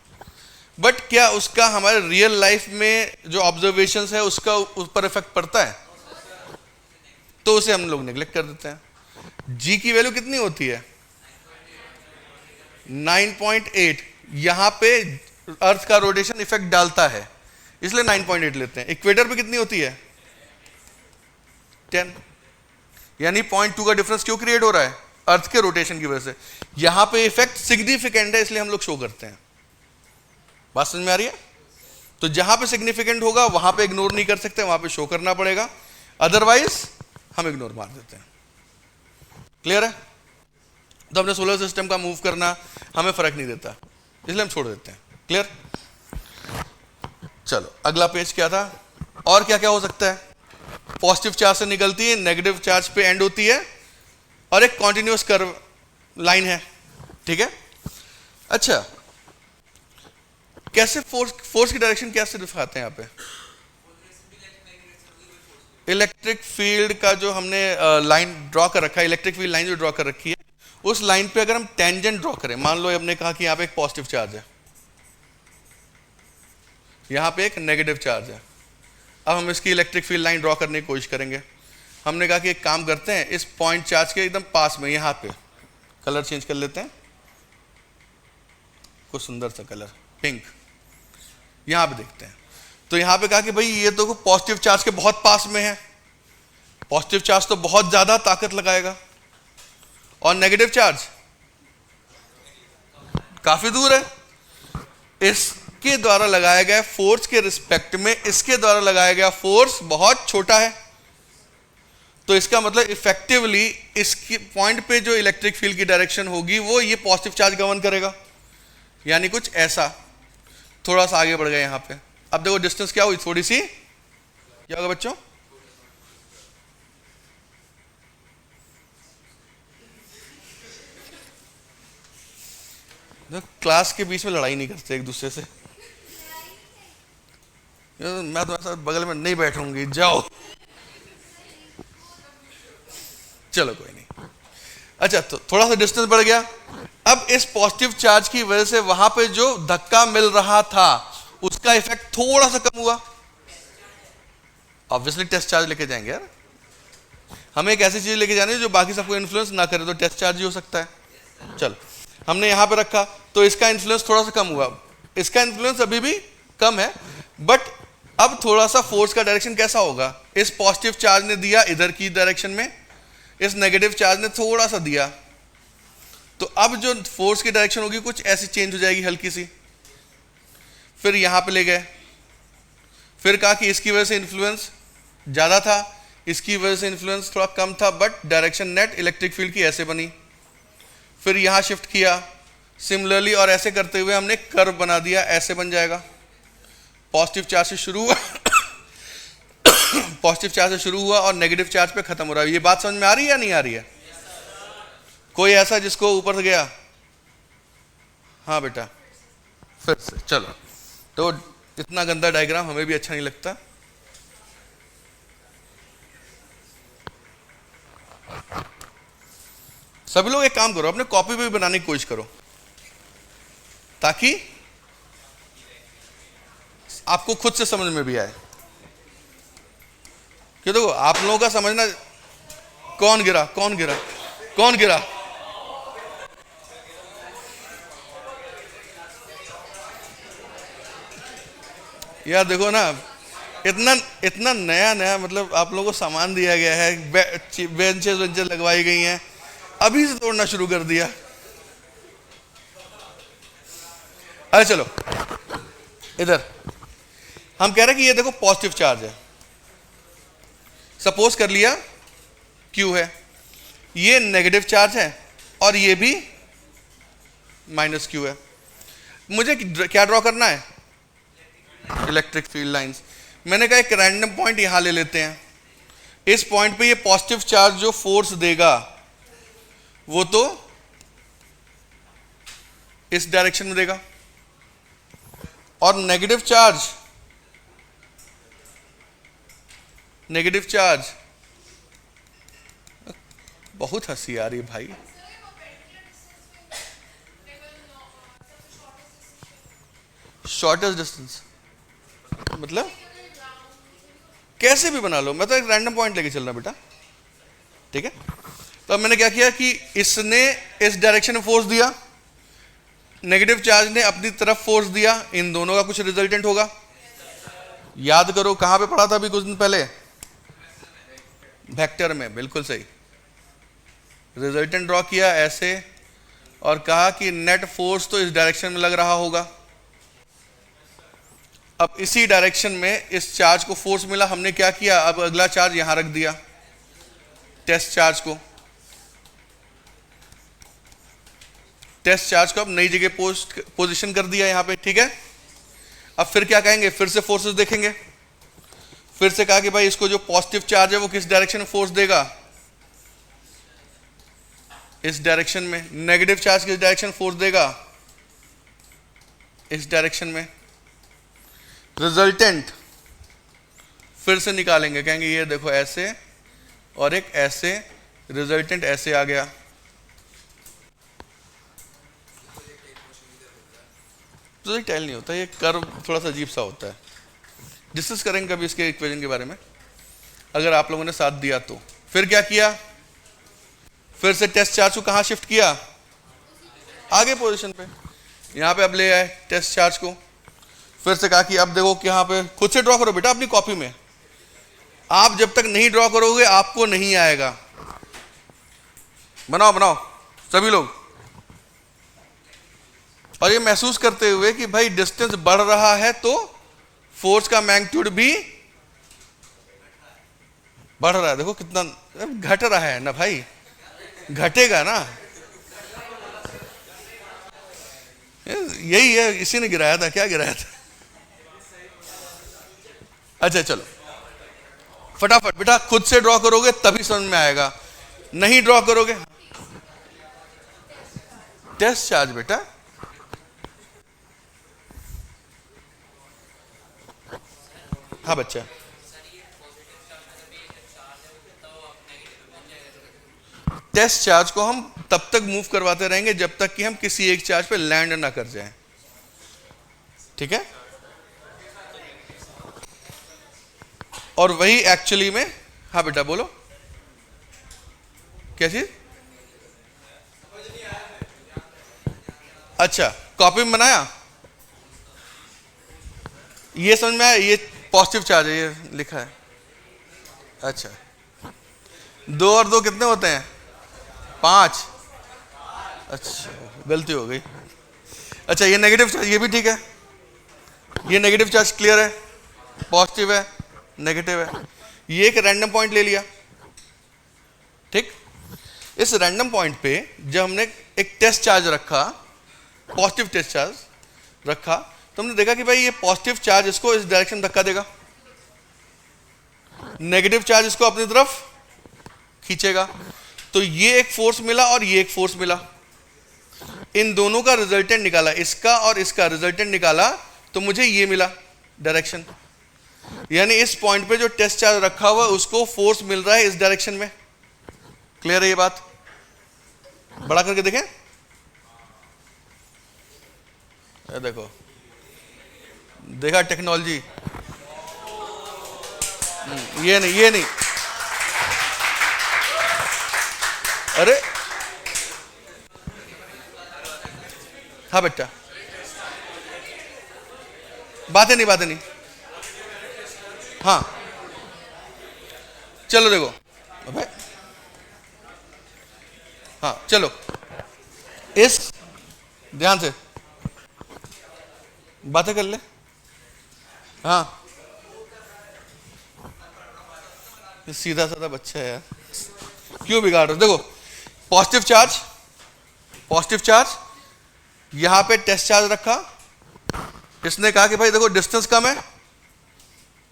बट क्या उसका हमारे रियल लाइफ में जो ऑब्जर्वेशंस है उसका उस पर इफेक्ट पड़ता है? तो उसे हम लोग निगलेक्ट कर देते हैं। जी की वैल्यू कितनी होती है? 9.8। यहां पे अर्थ का रोटेशन इफेक्ट डालता है इसलिए 9.8 लेते हैं। इक्वेटर पे कितनी होती है? 10। यानी 0.2 का डिफरेंस क्यों क्रिएट हो रहा है? अर्थ के रोटेशन की वजह से। यहां पे इफेक्ट सिग्निफिकेंट है इसलिए हम लोग शो करते हैं। बात समझ में आ रही है? तो जहां पे सिग्निफिकेंट होगा वहां पे इग्नोर नहीं कर सकते, वहां पे शो करना पड़ेगा, अदरवाइज हम इग्नोर मार देते हैं। क्लियर है? तो अपने सोलर सिस्टम का मूव करना हमें फर्क नहीं देता, इसलिए हम छोड़ देते हैं। क्लियर? चलो, अगला पेज क्या था? और क्या क्या हो सकता है? पॉजिटिव चार्ज से निकलती है, नेगेटिव चार्ज पे एंड होती है, और एक कॉन्टिन्यूअस कर्व लाइन है। ठीक है, अच्छा, कैसे फोर्स की डायरेक्शन कैसे दिखाते हैं? यहाँ पे इलेक्ट्रिक फील्ड का जो हमने लाइन ड्रॉ कर रखा है, इलेक्ट्रिक फील्ड लाइन जो ड्रॉ कर रखी है, उस लाइन पे अगर हम टेंजेंट ड्रॉ करें, मान लो हमने कहा कि यहाँ पे एक पॉजिटिव चार्ज है, यहाँ पे एक नेगेटिव चार्ज है। अब हम इसकी इलेक्ट्रिक फील्ड लाइन ड्रॉ करने की कोशिश करेंगे। हमने कहा कि एक काम करते हैं, इस पॉइंट चार्ज के एकदम पास में यहाँ पे कलर चेंज कर लेते हैं, कुछ सुंदर सा कलर पिंक। यहां पे देखते हैं, तो यहां पे कहा कि भाई ये तो पॉजिटिव चार्ज के बहुत पास में है, पॉजिटिव चार्ज तो बहुत ज्यादा ताकत लगाएगा, और नेगेटिव चार्ज काफी दूर है। इसके द्वारा लगाया गया फोर्स के रिस्पेक्ट में इसके द्वारा लगाया गया फोर्स बहुत छोटा है, तो इसका मतलब इफेक्टिवली इसकी पॉइंट पे जो इलेक्ट्रिक फील्ड की डायरेक्शन होगी वो ये पॉजिटिव चार्ज गवर्न करेगा, यानी कुछ ऐसा। थोड़ा सा आगे बढ़ गए यहां पे, अब देखो डिस्टेंस क्या हुई, थोड़ी सी, क्या होगा बच्चों, क्लास के बीच में लड़ाई नहीं करते एक दूसरे से, मैं तुम्हारे साथ बगल में नहीं बैठूंगी, जाओ। चलो कोई नहीं। अच्छा, तो थोड़ा सा डिस्टेंस बढ़ गया। अब इस पॉजिटिव चार्ज की वजह से वहां पे जो धक्का मिल रहा था उसका इफेक्ट थोड़ा सा कम हुआ। ऑब्वियसली टेस्ट चार्ज लेके जाएंगे यार, हमें एक ऐसी चीज लेके जानी है जो बाकी सबको इन्फ्लुएंस ना करे, तो टेस्ट चार्ज ही हो सकता है। चलो हमने यहां पे रखा, तो इसका इन्फ्लुएंस थोड़ा सा कम हुआ, इसका इन्फ्लुएंस अभी भी कम है, बट अब थोड़ा सा फोर्स का डायरेक्शन कैसा होगा, इस पॉजिटिव चार्ज ने दिया इधर की डायरेक्शन में, इस नेगेटिव चार्ज ने थोड़ा सा दिया, तो अब जो फोर्स की डायरेक्शन होगी कुछ ऐसी चेंज हो जाएगी हल्की सी। फिर यहां पे ले गए, फिर कहा कि इसकी वजह से इन्फ्लुएंस ज्यादा था, इसकी वजह से इन्फ्लुएंस थोड़ा कम था, but direction net electric field की ऐसे बनी। फिर यहां शिफ्ट किया सिमिलरली, और ऐसे करते हुए हमने कर्व बना दिया, ऐसे बन जाएगा। पॉजिटिव चार्ज से शुरू हुआ पॉजिटिव चार्ज से शुरू हुआ और नेगेटिव चार्ज पे खत्म हो रहा है। ये बात समझ में आ रही है या नहीं आ रही है? कोई ऐसा जिसको ऊपर से गया? हाँ बेटा, फिर से चलो। तो इतना गंदा डायग्राम हमें भी अच्छा नहीं लगता। सभी लोग एक काम करो, अपने कॉपी पे भी बनाने की कोशिश करो, ताकि आपको खुद से समझ में भी आए। कि देखो आप लोगों का समझना, कौन गिरा कौन गिरा कौन गिरा, यार देखो ना, इतना इतना नया नया मतलब आप लोगों को सामान दिया गया है, बेंचेस लगवाई गई हैं, अभी से तोड़ना शुरू कर दिया। अरे चलो इधर, हम कह रहे हैं कि ये देखो पॉजिटिव चार्ज है, सपोज कर लिया Q है, ये नेगेटिव चार्ज है और ये भी माइनस Q है। मुझे क्या ड्रॉ करना है? Electric field lines. मैंने कहा एक रैंडम पॉइंट यहां ले लेते हैं, इस पॉइंट पे ये पॉजिटिव चार्ज जो फोर्स देगा वो तो इस डायरेक्शन में देगा, और नेगेटिव चार्ज बहुत हंसी आ रही है भाई। शॉर्टेस्ट डिस्टेंस मतलब कैसे भी बना लो, मैं तो एक रैंडम पॉइंट लेके चल रहा बेटा, ठीक है। तो अब मैंने क्या किया कि इसने इस डायरेक्शन में फोर्स दिया, नेगेटिव चार्ज ने अपनी तरफ फोर्स दिया, इन दोनों का कुछ रिजल्टेंट होगा। याद करो कहां पे पढ़ा था अभी कुछ दिन पहले, वेक्टर में, बिल्कुल सही। रिजल्टेंट ड्रॉ किया ऐसे और कहा कि नेट फोर्स तो इस डायरेक्शन में लग रहा होगा। अब इसी डायरेक्शन में इस चार्ज को फोर्स मिला, हमने क्या किया, अब अगला चार्ज यहां रख दिया, टेस्ट चार्ज को। टेस्ट चार्ज को अब नई जगह पोजीशन कर दिया यहां पे, ठीक है। अब फिर क्या कहेंगे, फिर से फोर्सेस देखेंगे, फिर से कहा कि भाई इसको जो पॉजिटिव चार्ज है वो किस डायरेक्शन में फोर्स देगा, इस डायरेक्शन में। नेगेटिव चार्ज किस डायरेक्शन फोर्स देगा, इस डायरेक्शन में। रिजल्टेंट फिर से निकालेंगे, कहेंगे ये देखो ऐसे और एक ऐसे, रिजल्टेंट ऐसे आ गया। प्रोजेक्टाइल नहीं होता, ये कर्व थोड़ा सा अजीब सा होता है। डिस्कस करेंगे कभी इसके इक्वेशन के बारे में, अगर आप लोगों ने साथ दिया तो। फिर क्या किया, फिर से टेस्ट चार्ज को कहां शिफ्ट किया, आगे पोजीशन पे, यहाँ पे अब ले आए टेस्ट चार्ज को, फिर से कहा कि अब देखो कि यहाँ पे खुद से ड्रॉ करो बेटा अपनी कॉपी में, आप जब तक नहीं ड्रॉ करोगे आपको नहीं आएगा। बनाओ बनाओ सभी लोग, और ये महसूस करते हुए कि भाई डिस्टेंस बढ़ रहा है तो फोर्स का मैग्नीट्यूड भी बढ़ रहा है। देखो कितना घट रहा है ना भाई, घटेगा ना, यही है, इसी ने गिराया था, क्या गिराया था? अच्छा चलो फटाफट बेटा खुद से ड्रॉ करोगे तभी समझ में आएगा, नहीं ड्रॉ करोगे। टेस्ट चार्ज बेटा, हाँ बच्चा, टेस्ट चार्ज को हम तब तक मूव करवाते रहेंगे जब तक कि हम किसी एक चार्ज पे लैंड ना कर जाएं, ठीक है? और वही एक्चुअली में, हाँ बेटा बोलो क्या चीज? अच्छा कॉपी में बनाया, ये समझ में आया, ये पॉजिटिव चार्ज है, ये लिखा है। अच्छा 2 और 2 कितने होते हैं? 5। अच्छा गलती हो गई। अच्छा ये नेगेटिव चार्ज, ये भी ठीक है, ये नेगेटिव चार्ज क्लियर है, पॉजिटिव है नेगेटिव है, ये एक रैंडम पॉइंट ले लिया, ठीक? इस रैंडम पॉइंट पे जब हमने एक टेस्ट चार्ज रखा, पॉजिटिव टेस्ट चार्ज रखा, तो हमने देखा कि भाई ये पॉजिटिव चार्ज इसको इस डायरेक्शन धक्का देगा, नेगेटिव चार्ज इसको अपनी तरफ खींचेगा, तो ये एक फोर्स मिला और ये एक फोर्स मिला, इन दोनों का रिजल्टेंट निकाला, इसका और इसका रिजल्टेंट निकाला, तो मुझे ये मिला डायरेक्शन। यानी इस पॉइंट पे जो टेस्ट चार्ज रखा हुआ उसको फोर्स मिल रहा है इस डायरेक्शन में। क्लियर है ये बात? बड़ा करके देखें, देखो देखा टेक्नोलॉजी, ये नहीं ये नहीं, अरे हाँ बेटा, बातें नहीं, हाँ चलो देखो अबे, हाँ चलो इस ध्यान से बातें कर ले, हाँ ये सीधा साधा बच्चा है यार, क्यों बिगाड़ रहे हो? देखो पॉजिटिव चार्ज यहां पे टेस्ट चार्ज रखा, इसने कहा कि भाई देखो डिस्टेंस कम है,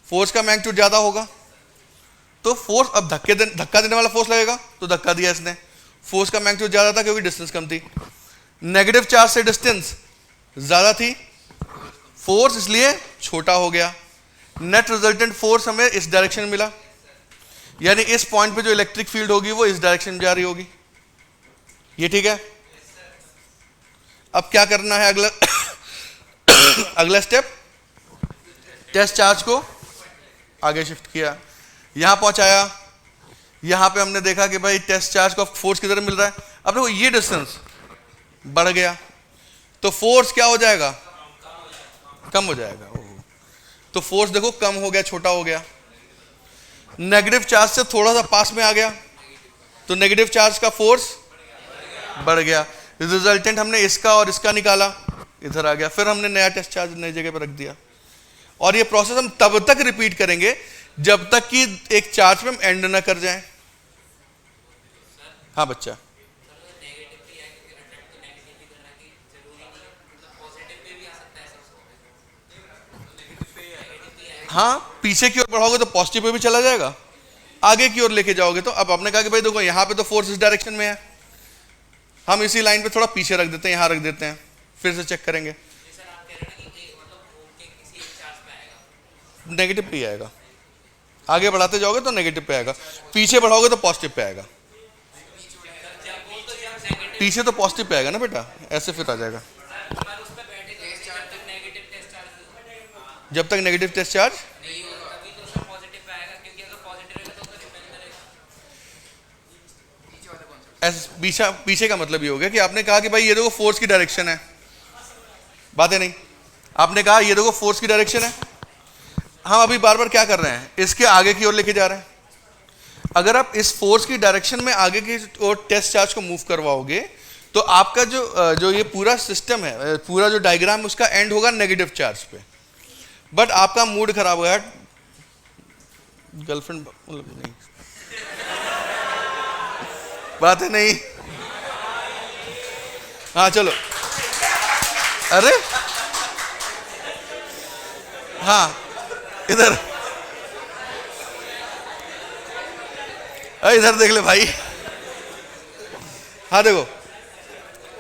फोर्स का मैग्नीट्यूड ज्यादा होगा, तो फोर्स अब धक्का देने वाला फोर्स लगेगा, तो धक्का दिया इसने, फोर्स का मैग्नीट्यूड ज्यादा था क्योंकि डिस्टेंस कम थी, नेगेटिव चार्ज से डिस्टेंस ज्यादा थी, फोर्स इसलिए छोटा हो गया, नेट रिजल्टेंट फोर्स हमें इस डायरेक्शन में मिला, यानी इस पॉइंट पे जो इलेक्ट्रिक फील्ड होगी वो इस डायरेक्शन में जा रही होगी। ये ठीक है? अब क्या करना है अगला अगला स्टेप, टेस्ट चार्ज को आगे शिफ्ट किया, यहां पहुंचाया, यहां पे हमने देखा कि भाई टेस्ट चार्ज को फोर्स किधर मिल रहा है, अब देखो ये डिस्टेंस बढ़ गया तो फोर्स क्या हो जाएगा? कम हो जाएगा। तो फोर्स देखो कम हो गया, छोटा हो गया, नेगेटिव चार्ज से थोड़ा सा पास में आ गया तो नेगेटिव चार्ज का फोर्स बढ़ गया, रिजल्टेंट हमने इसका और इसका निकाला, इधर आ गया, फिर हमने नया टेस्ट चार्ज नई जगह पर रख दिया, और ये प्रोसेस हम तब तक रिपीट करेंगे जब तक कि एक चार्ज पे हम एंड ना कर जाएं। हाँ बच्चा, हाँ पीछे की ओर बढ़ाओगे तो पॉजिटिव पे भी चला जाएगा, आगे की ओर लेके जाओगे तो, अब आपने कहा कि भाई देखो यहाँ पे तो फोर्स इस डायरेक्शन में है, हम इसी लाइन पे थोड़ा पीछे रख देते हैं, यहाँ रख देते हैं, फिर से चेक करेंगे, नेगेटिव पे आएगा, आगे बढ़ाते जाओगे तो नेगेटिव पे आएगा, पीछे बढ़ाओगे तो पॉजिटिव पे आएगा, पीछे तो पॉजिटिव पे आएगा ना बेटा, ऐसे फिर आ जाएगा, जब तक नेगेटिव टेस्ट चार्ज पीछे पीछे का मतलब ये हो गया कि आपने कहा कि भाई ये देखो फोर्स की डायरेक्शन है, बातें नहीं, आपने कहा ये देखो फोर्स की डायरेक्शन है, हम अभी बार बार क्या कर रहे हैं, इसके आगे की ओर लेके जा रहे हैं। अगर आप इस फोर्स की डायरेक्शन में आगे की ओर टेस्ट चार्ज को मूव करवाओगे तो आपका जो ये पूरा सिस्टम है, पूरा जो डायग्राम, उसका एंड होगा नेगेटिव चार्ज पे। बट आपका मूड खराब हो गया, गर्लफ्रेंड मतलब नहीं, बात है नहीं, हाँ चलो, अरे हाँ इधर, इधर देख ले भाई, हाँ देखो,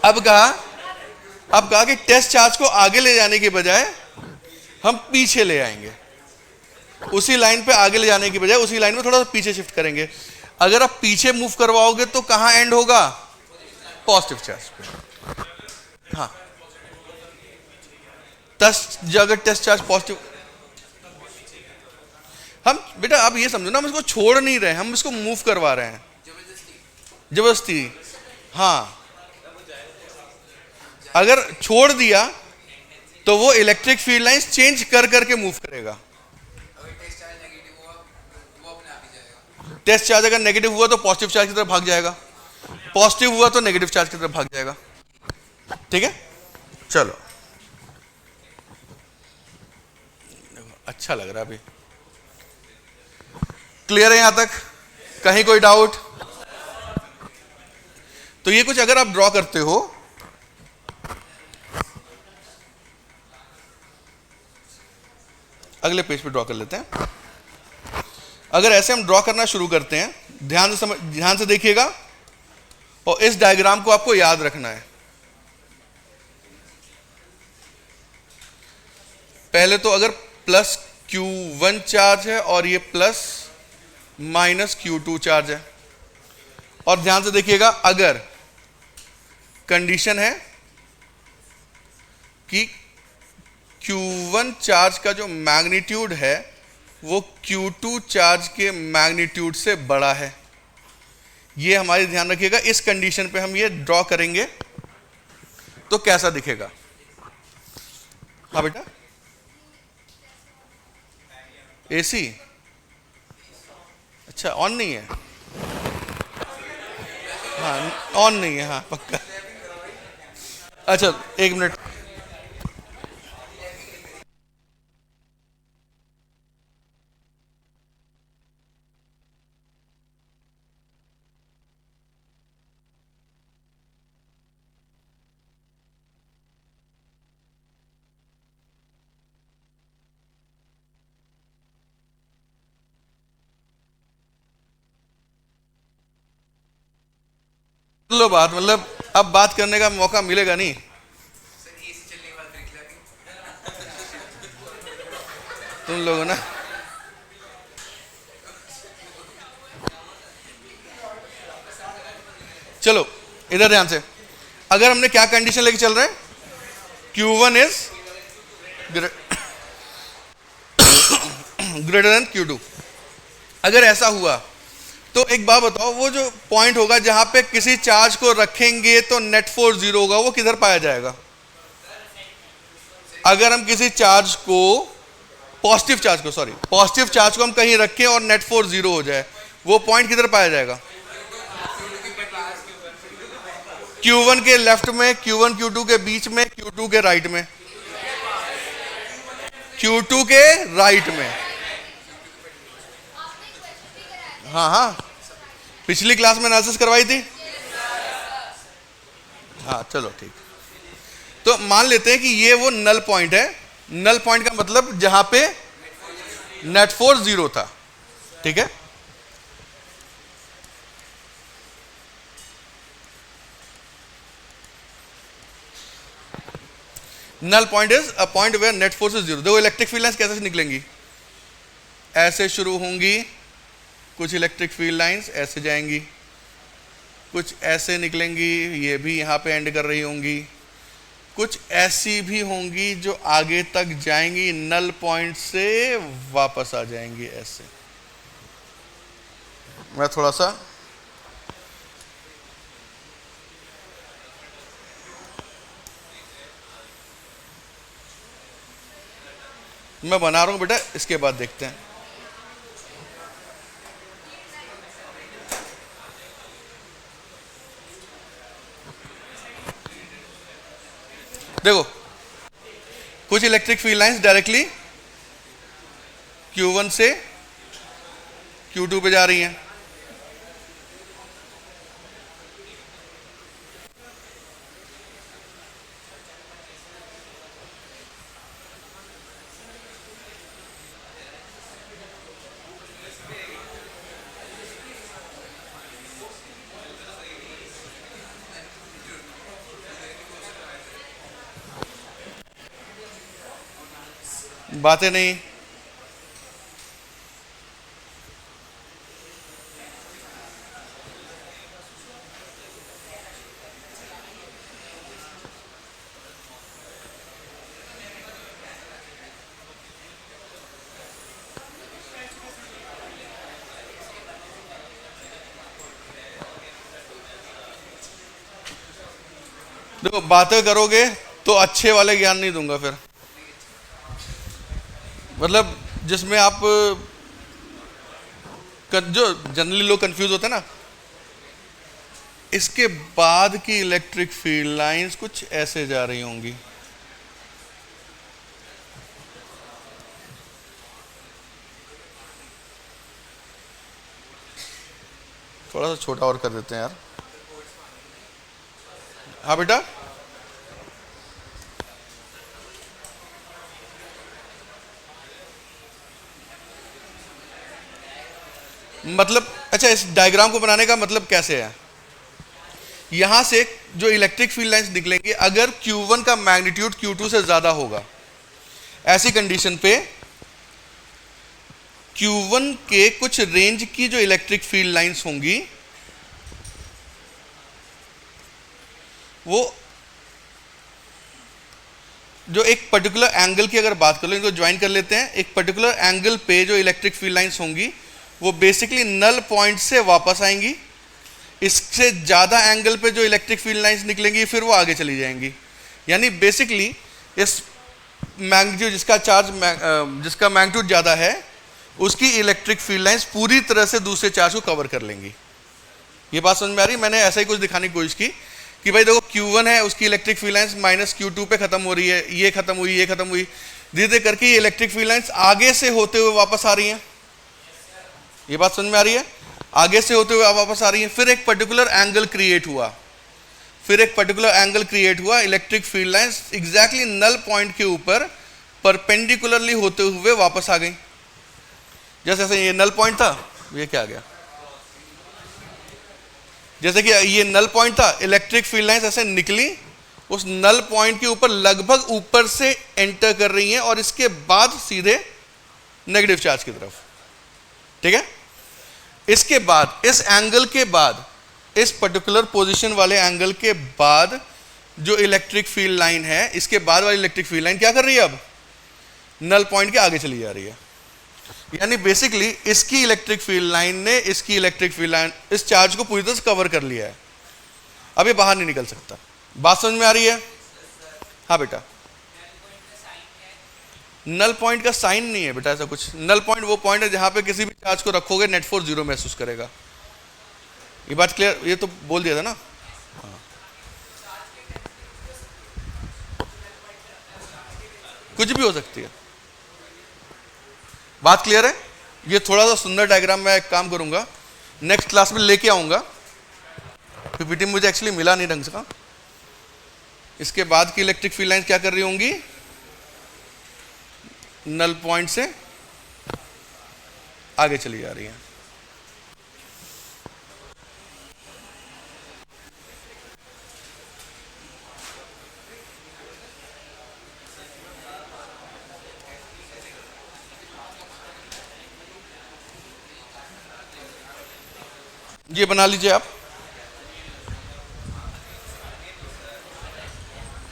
अब कहा कि टेस्ट चार्ज को आगे ले जाने के बजाय हम पीछे ले आएंगे, उसी लाइन पे आगे ले जाने के बजाय उसी लाइन में थोड़ा सा पीछे शिफ्ट करेंगे। अगर आप पीछे मूव करवाओगे तो कहां एंड होगा, पॉजिटिव चार्ज पे। हाँ, अगर टेस्ट चार्ज पॉजिटिव, हम बेटा आप ये समझो ना, हम इसको छोड़ नहीं रहे, हम इसको मूव करवा रहे हैं जबरदस्ती। हाँ, अगर छोड़ दिया तो वो इलेक्ट्रिक फील्ड लाइंस चेंज कर करके मूव करेगा। टेस्ट चार्ज अगर नेगेटिव हुआ तो पॉजिटिव चार्ज की तरफ भाग जाएगा, पॉजिटिव हुआ तो नेगेटिव चार्ज की तरफ भाग जाएगा। ठीक है, चलो, अच्छा लग रहा है अभी, क्लियर है यहां तक, कहीं कोई डाउट? तो ये कुछ अगर आप ड्रॉ करते हो, अगले पेज पे ड्रॉ कर लेते हैं। अगर ऐसे हम ड्रॉ करना शुरू करते हैं, ध्यान से देखिएगा, और इस डायग्राम को आपको याद रखना है। पहले तो अगर प्लस Q1 चार्ज है और ये प्लस माइनस Q2 चार्ज है, और ध्यान से देखिएगा, अगर कंडीशन है कि Q1 चार्ज का जो मैग्नीट्यूड है वो Q2 चार्ज के मैग्नीट्यूड से बड़ा है, ये हमारी ध्यान रखिएगा। इस कंडीशन पे हम ये ड्रॉ करेंगे तो कैसा दिखेगा? हाँ बेटा, एसी अच्छा ऑन नहीं है, हाँ ऑन नहीं है, हाँ पक्का। अच्छा एक मिनट, लो बात, मतलब अब बात करने का मौका मिलेगा नहीं। तुम लोगों ना, चलो इधर ध्यान से, अगर हमने क्या कंडीशन लेके चल रहे हैं, Q1 is greater than Q2, अगर ऐसा हुआ तो एक बात बताओ, वो जो पॉइंट होगा जहां पे किसी चार्ज को रखेंगे तो नेट फोर्स जीरो होगा, वो किधर पाया जाएगा? अगर हम किसी चार्ज को, पॉजिटिव चार्ज को हम कहीं रखें और नेट फोर्स जीरो हो जाए, वो पॉइंट किधर पाया जाएगा? Q1 के लेफ्ट में, Q1 Q2 के बीच में, Q2 के राइट में, Q2 के राइट में। हाँ हाँ, पिछली क्लास में एनालिसिस करवाई थी। हाँ चलो ठीक, तो मान लेते हैं कि ये वो नल पॉइंट है। नल पॉइंट का मतलब जहां पे नेट फोर्स जीरो था। ठीक है, null point is a point where net force is zero. देखो इलेक्ट्रिक फील्ड लाइंस कैसे निकलेंगी, ऐसे शुरू होंगी, कुछ इलेक्ट्रिक फील्ड लाइंस ऐसे जाएंगी, कुछ ऐसे निकलेंगी, ये भी यहाँ पे एंड कर रही होंगी, कुछ ऐसी भी होंगी जो आगे तक जाएंगी, नल पॉइंट से वापस आ जाएंगी ऐसे। मैं थोड़ा सा मैं बना रहा हूं बेटा, इसके बाद देखते हैं। देखो, कुछ electric field lines directly Q1 से Q2 पे जा रही हैं। बातें नहीं, देखो बातें करोगे तो अच्छे वाले ज्ञान नहीं दूंगा फिर। मतलब जिसमें आप जो जनरली लोग कंफ्यूज होते हैं ना, इसके बाद की इलेक्ट्रिक फील्ड लाइंस कुछ ऐसे जा रही होंगी। थोड़ा सा छोटा और कर देते हैं यार। हाँ बेटा, मतलब अच्छा, इस डायग्राम को बनाने का मतलब कैसे है, यहां से जो इलेक्ट्रिक फील्ड लाइंस निकलेंगी, अगर Q1 का मैग्नीट्यूड Q2 से ज्यादा होगा, ऐसी कंडीशन पे Q1 के कुछ रेंज की जो इलेक्ट्रिक फील्ड लाइंस होंगी वो जो एक पर्टिकुलर एंगल की अगर बात कर लो, इनको ज्वाइन कर लेते हैं, एक पर्टिकुलर एंगल पे जो इलेक्ट्रिक फील्ड लाइंस होंगी वो बेसिकली नल पॉइंट से वापस आएंगी। इससे ज्यादा एंगल पे जो इलेक्ट्रिक फील्ड लाइंस निकलेंगी फिर वो आगे चली जाएंगी। यानी बेसिकली इस मैग्नीट्यूड जिसका मैग्नीट्यूड ज्यादा है उसकी इलेक्ट्रिक फील्ड लाइंस पूरी तरह से दूसरे चार्ज को कवर कर लेंगी। ये बात समझ में आ रही है? मैंने ऐसा ही कुछ दिखाने की कोशिश की कि भाई देखो Q1 है, उसकी electric field lines minus Q2 पे खत्म हो रही है, ये खत्म हुई, ये खत्म हुई, धीरे धीरे करके ये इलेक्ट्रिक फील्ड लाइंस आगे से होते हुए वापस आ रही हैं। ये बात समझ में आ रही है? आगे से होते हुए वापस आ रही है। फिर एक पर्टिकुलर एंगल क्रिएट हुआ, electric field lines exactly null point के ऊपर परपेंडिकुलरली होते हुए वापस आ गई। जैसे ये नल पॉइंट था, ये क्या आ गया, जैसे कि ये नल पॉइंट था, इलेक्ट्रिक फील्ड लाइंस ऐसे निकली, उस नल पॉइंट के ऊपर लगभग ऊपर से एंटर कर रही हैं और इसके बाद सीधे नेगेटिव चार्ज की तरफ। ठीक है, इसके बाद इस एंगल के बाद, इस पर्टिकुलर पोजीशन वाले एंगल के बाद जो इलेक्ट्रिक फील्ड लाइन है, इसके बाद वाली इलेक्ट्रिक फील्ड लाइन क्या कर रही है, अब नल पॉइंट के आगे चली जा रही है। यानी बेसिकली इसकी इलेक्ट्रिक फील्ड लाइन ने इसकी इलेक्ट्रिक फील्ड लाइन, इस चार्ज को पूरी तरह से कवर कर लिया है, अब ये बाहर नहीं निकल सकता। बात समझ में आ रही है? हाँ बेटा, नल पॉइंट का साइन नहीं है बेटा ऐसा कुछ। नल पॉइंट वो पॉइंट है जहां पे किसी भी चार्ज को रखोगे नेट फोर्स जीरो महसूस करेगा। ये बात क्लियर? ये तो बोल दिया था ना। हाँ। कुछ भी हो सकती है। बात क्लियर है? ये थोड़ा सा सुंदर डायग्राम मैं एक काम करूंगा, नेक्स्ट क्लास में लेके आऊंगा। पीपीटी मुझे एक्चुअली मिला नहीं ढंग से का। इसके बाद की इलेक्ट्रिक फील्ड लाइन क्या कर रही होंगी, नल पॉइंट से आगे चली जा रही है। ये बना लीजिए आप।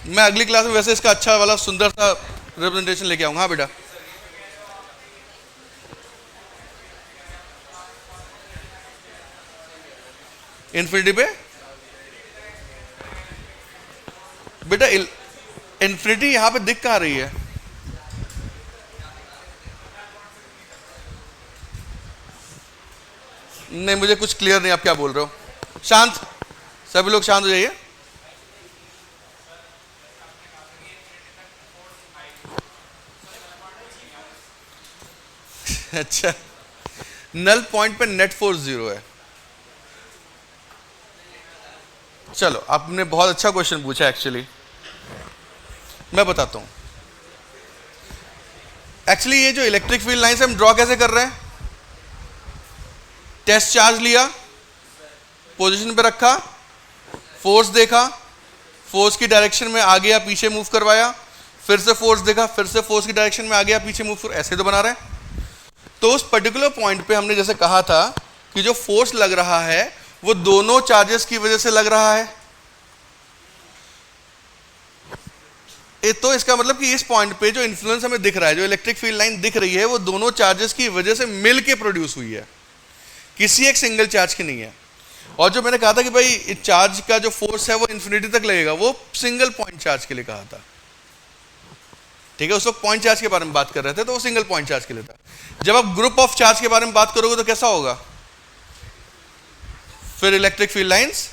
मैं अगली क्लास में वैसे इसका अच्छा वाला सुंदर सा रिप्रेजेंटेशन लेके आऊंगा। हाँ बेटा, इन्फिनिटी पे बेटा, इन्फिनिटी यहां पे दिख कहां रही है, नहीं, मुझे कुछ क्लियर नहीं आप क्या बोल रहे हो। शांत, सभी लोग शांत हो जाइए। अच्छा, नल पॉइंट पे नेट फोर्स 0 है। चलो, आपने बहुत अच्छा क्वेश्चन पूछा एक्चुअली, मैं बताता हूं। एक्चुअली ये जो इलेक्ट्रिक फील्ड लाइंस हम ड्रॉ कैसे कर रहे हैं, टेस्ट चार्ज लिया, पोजीशन पे रखा, फोर्स देखा, फोर्स की डायरेक्शन में आगे या पीछे मूव करवाया, फिर से फोर्स देखा, फिर से फोर्स की डायरेक्शन में आगे या पीछे मूव कर, ऐसे तो बना रहे हैं। तो उस पर्टिकुलर पॉइंट पे हमने जैसे कहा था कि जो फोर्स लग रहा है वो दोनों चार्जेस की वजह से लग रहा है। तो इसका मतलब कि इस पॉइंट पे जो इन्फ्लुएंस हमें दिख रहा है, जो इलेक्ट्रिक फील्ड लाइन दिख रही है, वो दोनों चार्जेस की वजह से मिल के प्रोड्यूस हुई है, किसी एक सिंगल चार्ज की नहीं है। और जो मैंने कहा था कि भाई चार्ज का जो फोर्स है वो इन्फिनिटी तक लगेगा, वो सिंगल पॉइंट चार्ज के लिए कहा था। ठीक है, उस वक्त पॉइंट चार्ज के बारे में बात कर रहे थे तो वो सिंगल पॉइंट चार्ज के लिए था। जब आप ग्रुप ऑफ चार्ज के बारे में बात करोगे तो कैसा होगा, फिर इलेक्ट्रिक फील्ड लाइंस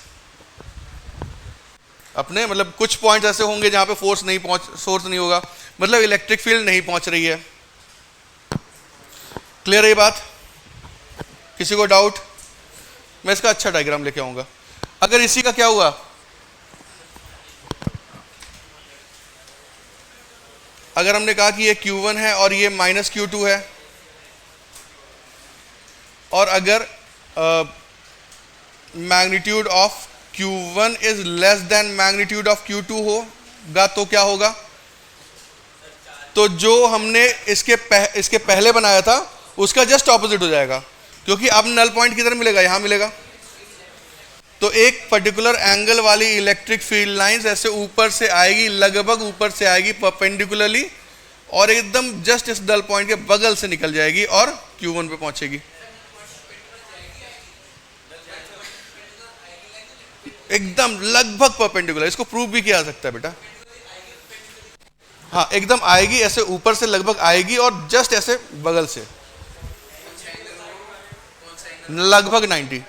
अपने मतलब कुछ पॉइंट ऐसे होंगे जहां पे फोर्स नहीं होगा, मतलब इलेक्ट्रिक फील्ड नहीं पहुंच रही है। क्लियर है ये बात? किसी को डाउट? मैं इसका अच्छा डायग्राम लेके आऊंगा। अगर इसी का क्या हुआ, अगर हमने कहा कि ये Q1 है और ये माइनस Q2 है, और अगर magnitude of Q1 is less than magnitude of Q2 होगा तो क्या होगा? तो जो हमने इसके पहले बनाया था उसका जस्ट ऑपोजिट हो जाएगा, क्योंकि अब नल पॉइंट किधर मिलेगा, यहां मिलेगा। तो एक पर्टिकुलर एंगल वाली इलेक्ट्रिक फील्ड लाइंस ऐसे ऊपर से आएगी, लगभग ऊपर से आएगी परपेंडिकुलरली, और एकदम जस्ट इस नल पॉइंट के बगल से निकल जाएगी और Q1 पे पहुंचेगी। एकदम लगभग परपेंडिकुलर, इसको प्रूव भी किया जा सकता है बेटा। हाँ, एकदम आएगी, ऐसे ऊपर से लगभग आएगी और जस्ट ऐसे बगल से लगभग 90।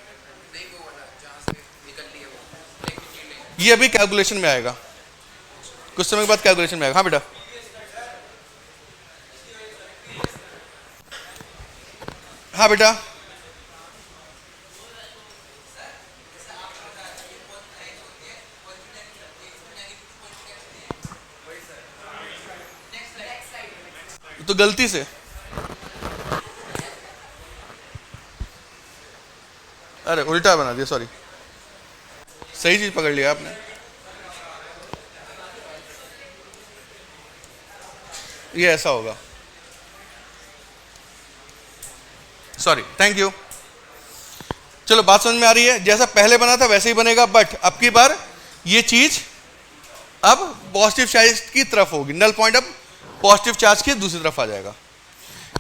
ये अभी कैलकुलेशन में आएगा, कुछ समय के बाद कैलकुलेशन में आएगा। हाँ बेटा, हाँ बेटा, तो गलती से अरे उल्टा बना दिया, सॉरी, सही चीज पकड़ लिया आपने। ये ऐसा होगा, सॉरी, थैंक यू। चलो, बात समझ में आ रही है? जैसा पहले बना था वैसे ही बनेगा, बट अब की बार ये चीज अब पॉजिटिव चार्ज की तरफ होगी, नल पॉइंट अब पॉजिटिव चार्ज की दूसरी तरफ आ जाएगा।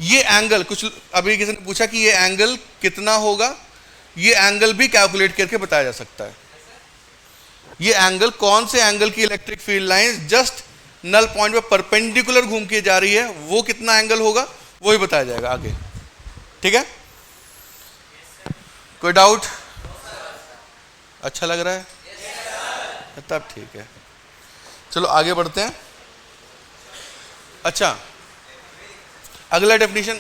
ये एंगल, कुछ अभी किसी ने पूछा कि ये एंगल कितना होगा, ये एंगल भी कैलकुलेट करके बताया जा सकता है। ये एंगल, कौन से एंगल की electric field line just null point पे परपेंडिकुलर घूम के जा रही है, वो कितना एंगल होगा वो ही बताया जाएगा आगे। ठीक है, कोई डाउट? अच्छा लग रहा है? तब ठीक है, चलो आगे बढ़ते हैं। अच्छा, अगला डेफिनेशन,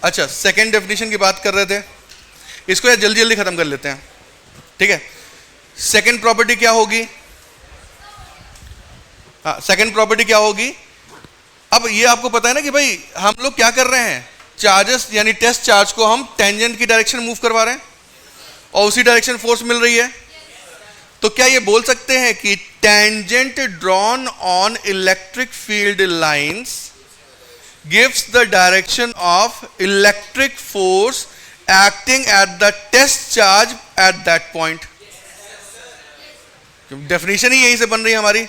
अच्छा सेकेंड डेफिनेशन की बात कर रहे थे, इसको यार जल्दी जल्दी खत्म कर लेते हैं। ठीक है, सेकेंड प्रॉपर्टी क्या होगी? हाँ, सेकेंड प्रॉपर्टी क्या होगी? अब ये आपको पता है ना कि भाई हम लोग क्या कर रहे हैं, चार्जेस यानी टेस्ट चार्ज को हम टेंजेंट की डायरेक्शन मूव करवा रहे हैं और उसी डायरेक्शन फोर्स मिल रही है। तो क्या ये बोल सकते हैं कि tangent drawn on electric field lines gives the direction of electric force acting at the test charge at that point? Definition ही यहीं से बन रही है हमारी,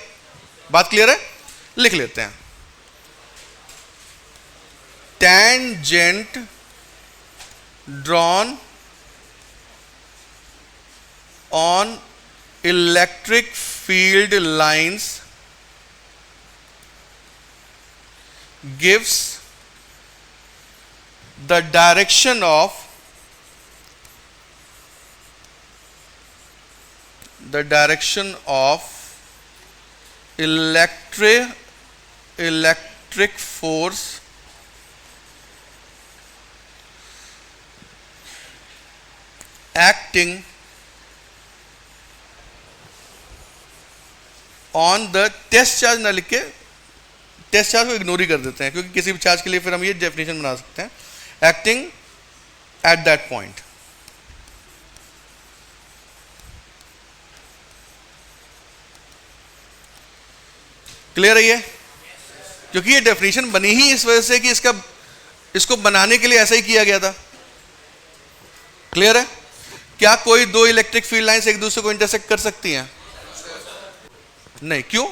बात क्लियर है? लिख लेते हैं, tangent drawn on electric field lines gives the direction of electric force acting on the test charge। ना लिख के टेस्ट चार्ज को इग्नोर ही कर देते हैं, क्योंकि किसी भी चार्ज के लिए फिर हम ये डेफिनेशन बना सकते हैं, acting at that point. Clear है ये? क्योंकि ये डेफिनेशन बनी ही इस वजह से कि इसको बनाने के लिए ऐसा ही किया गया था। क्लियर है? क्या कोई दो इलेक्ट्रिक फील्ड लाइंस एक दूसरे को इंटरसेक्ट कर सकती हैं? नहीं। क्यों?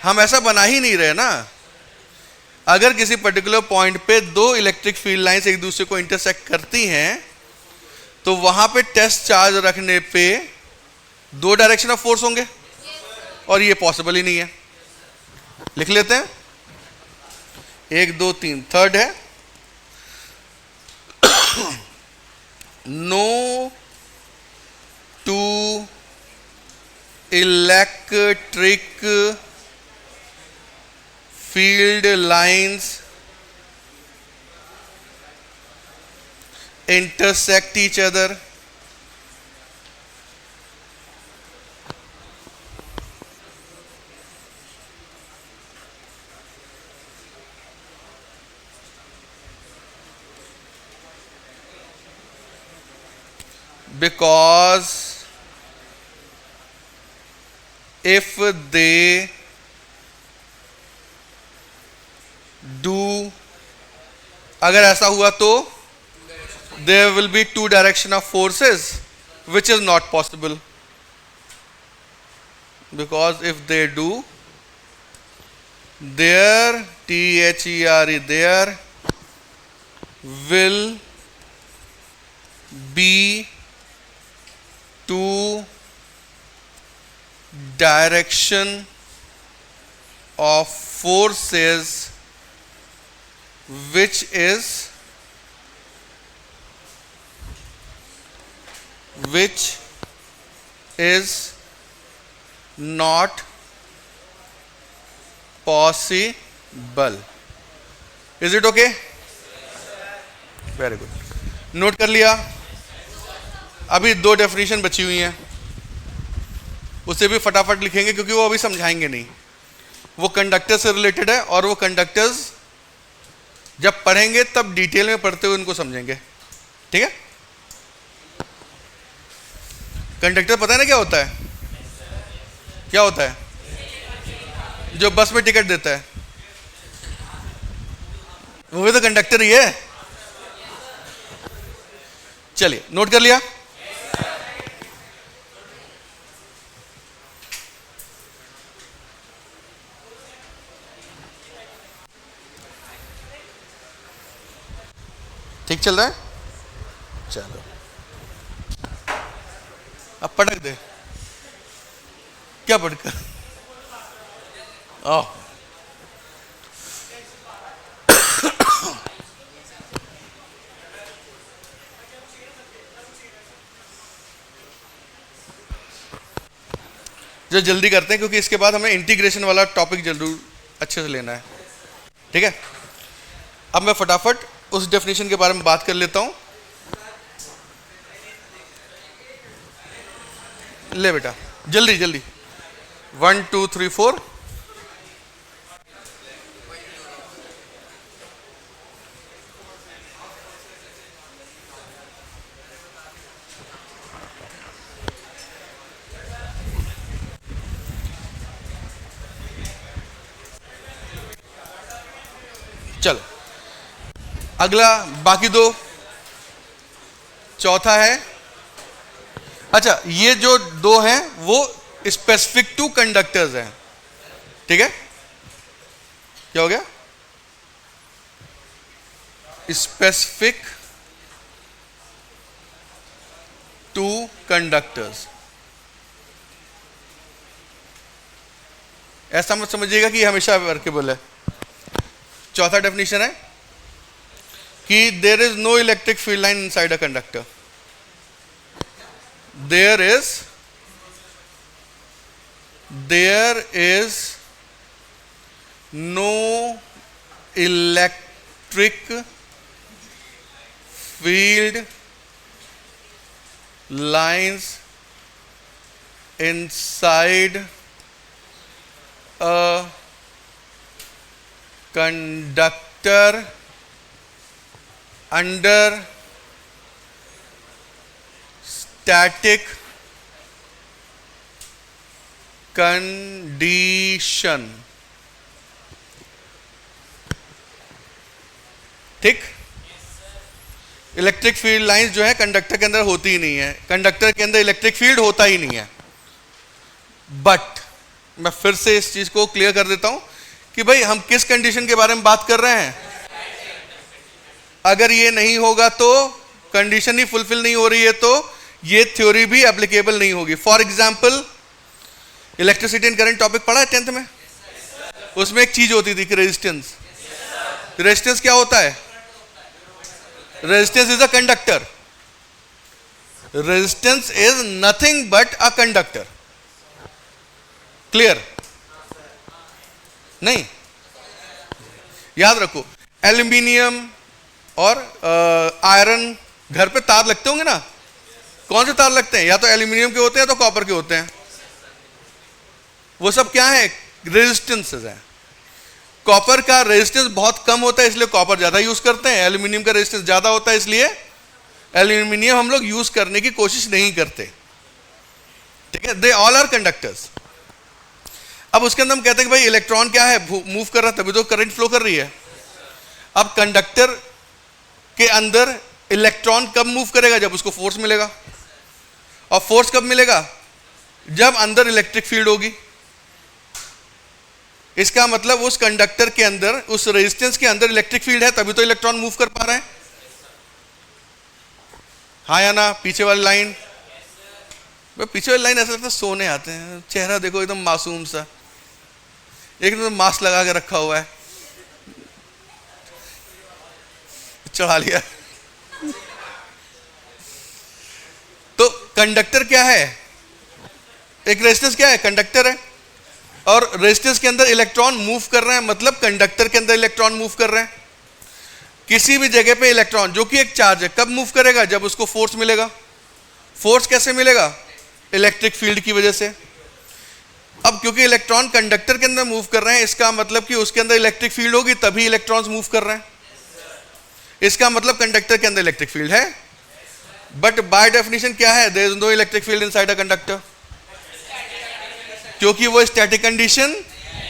हम ऐसा बना ही नहीं रहे ना। अगर किसी पर्टिकुलर पॉइंट पे दो इलेक्ट्रिक फील्ड लाइंस एक दूसरे को इंटरसेक्ट करती हैं तो वहां पे टेस्ट चार्ज रखने पे दो डायरेक्शन ऑफ फोर्स होंगे, और ये पॉसिबल ही नहीं है। लिख लेते हैं, 1 2 3। थर्ड है, no two electric field lines intersect each other because if they do, अगर ऐसा हुआ तो there will be two direction of forces which is not possible, because if they do, there there there will be two direction of forces which is not possible। Is it okay? Very good। Note कर लिया? अभी दो definition बची हुई हैं, उसे भी फटाफट लिखेंगे क्योंकि वो अभी समझाएंगे नहीं। वो कंडक्टर से रिलेटेड है और वो कंडक्टर्स जब पढ़ेंगे तब डिटेल में पढ़ते हुए उनको समझेंगे। ठीक है? कंडक्टर पता है ना क्या होता है? क्या होता है? जो बस में टिकट देता है वो भी तो कंडक्टर ही है। चलिए, नोट कर लिया? ठीक चल रहा है? चलो, अब पटक दे। क्या पटका? जो जल्दी करते हैं क्योंकि इसके बाद हमें इंटीग्रेशन वाला टॉपिक जरूर अच्छे से लेना है। ठीक है? अब मैं फटाफट उस डेफिनेशन के बारे में बात कर लेता हूं। ले बेटा, जल्दी जल्दी। 1 2 3 4। चलो, अगला बाकी दो। चौथा है, अच्छा ये जो दो हैं वो स्पेसिफिक टू कंडक्टर्स हैं। ठीक है? क्या हो गया? Specific two conductors. ऐसा मत समझिएगा कि हमेशा वर्केबल है। चौथा डेफिनेशन है कि there is no electric field line inside a conductor. There is no electric field lines inside a conductor under static condition। ठीक, इलेक्ट्रिक फील्ड लाइंस जो है कंडक्टर के अंदर होती ही नहीं है, कंडक्टर के अंदर इलेक्ट्रिक फील्ड होता ही नहीं है। बट मैं फिर से इस चीज को क्लियर कर देता हूं कि भाई हम किस कंडीशन के बारे में बात कर रहे हैं। अगर ये नहीं होगा तो, कंडीशन ही फुलफिल नहीं हो रही है तो ये थ्योरी भी एप्लीकेबल नहीं होगी। For example, electricity and current topic पढ़ा है 10th में, उसमें एक चीज होती थी कि रेजिस्टेंस। रेजिस्टेंस क्या होता है? Resistance is a conductor. Resistance is nothing but a conductor. Clear? नहीं? याद रखो, एल्यूमिनियम और आयरन, घर पे तार लगते होंगे ना, कौन से तार लगते हैं? या तो एल्यूमिनियम के होते हैं या तो कॉपर के होते हैं। वो सब क्या है? रेजिस्टेंसेस है। कॉपर का रेजिस्टेंस बहुत कम होता है इसलिए कॉपर ज्यादा यूज करते हैं, एल्यूमिनियम का रेजिस्टेंस ज्यादा होता है इसलिए एल्यूमिनियम हम लोग यूज करने की कोशिश नहीं करते। ठीक है, दे ऑल आर कंडक्टर्स। अब उसके अंदर हम कहते हैं कि भाई इलेक्ट्रॉन क्या है? मूव कर रहा है तभी तो करंट फ्लो कर रही है। अब कंडक्टर के अंदर इलेक्ट्रॉन कब मूव करेगा? जब उसको फोर्स मिलेगा। और फोर्स कब मिलेगा? जब अंदर इलेक्ट्रिक फील्ड होगी। इसका मतलब उस कंडक्टर के अंदर, उस रेजिस्टेंस के अंदर इलेक्ट्रिक फील्ड है तभी तो इलेक्ट्रॉन मूव कर पा रहे हैं। हाँ या ना? पीछे वाली लाइन, पीछे वाली लाइन ऐसा लगता है सोने आते हैं। चेहरा देखो एकदम मासूम सा, एकदम मास्क लगा के रखा हुआ है, चढ़ा लिया। तो कंडक्टर क्या है? एक रेजिस्टेंस क्या है? कंडक्टर है। और रेजिस्टेंस के अंदर इलेक्ट्रॉन मूव कर रहे हैं, मतलब कंडक्टर के अंदर इलेक्ट्रॉन मूव कर रहे हैं। किसी भी जगह पे इलेक्ट्रॉन जो कि एक चार्ज है, कब मूव करेगा? जब उसको फोर्स मिलेगा। फोर्स कैसे मिलेगा? इलेक्ट्रिक फील्ड की वजह से। अब क्योंकि इलेक्ट्रॉन कंडक्टर के अंदर मूव कर रहे हैं, इसका मतलब कि उसके अंदर इलेक्ट्रिक फील्ड होगी तभी इलेक्ट्रॉन्स मूव कर रहे हैं। इसका मतलब कंडक्टर के अंदर इलेक्ट्रिक फील्ड है। बट बाय डेफिनेशन क्या है? There is no electric field inside a conductor, क्योंकि वो स्टैटिक कंडीशन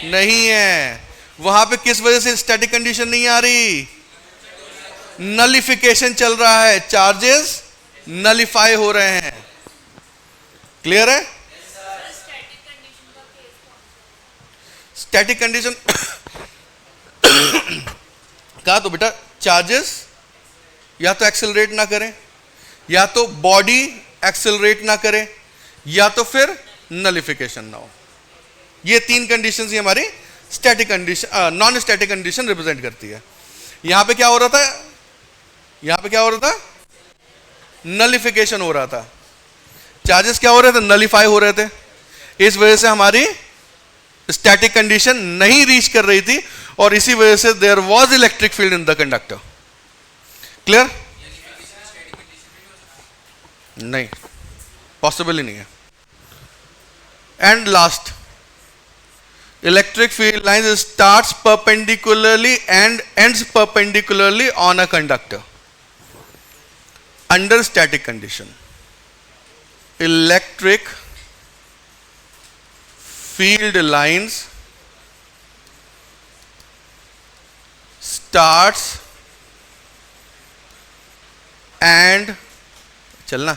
नहीं है। वहां पे किस वजह से स्टैटिक कंडीशन नहीं आ रही? नलिफिकेशन चल रहा है, चार्जेस नलिफाई हो रहे हैं। क्लियर है? स्टैटिक कंडीशन कहा तो बेटा चार्जेस या तो एक्सेलरेट ना करें, या तो बॉडी एक्सेलरेट ना करे, या तो फिर नलिफिकेशन ना हो। ये तीन कंडीशंस ही हमारी static condition, non static condition represent करती है। यहां पे क्या हो रहा था? यहां पे क्या हो रहा था? नलिफिकेशन हो रहा था। चार्जेस क्या हो रहे थे? नलिफाई हो रहे थे। इस वजह से हमारी स्टैटिक कंडीशन नहीं रीच कर रही थी और इसी वजह से there was electric field in the conductor. Clear? नहीं, पॉसिबल ही नहीं है। And last, electric field line starts perpendicularly and ends perpendicularly on a conductor under static condition. Electric field lines starts and चलना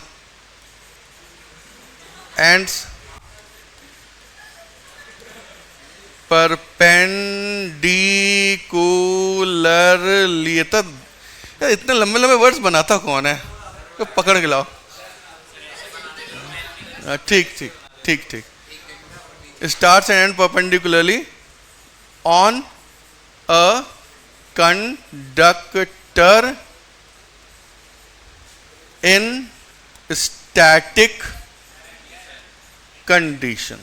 ends perpendicularly। इतने लंबे लंबे words बनाता कौन है? तो पकड़ के लाओ। ठीक ठीक ठीक ठीक. Starts and end perpendicularly on a conductor in static condition.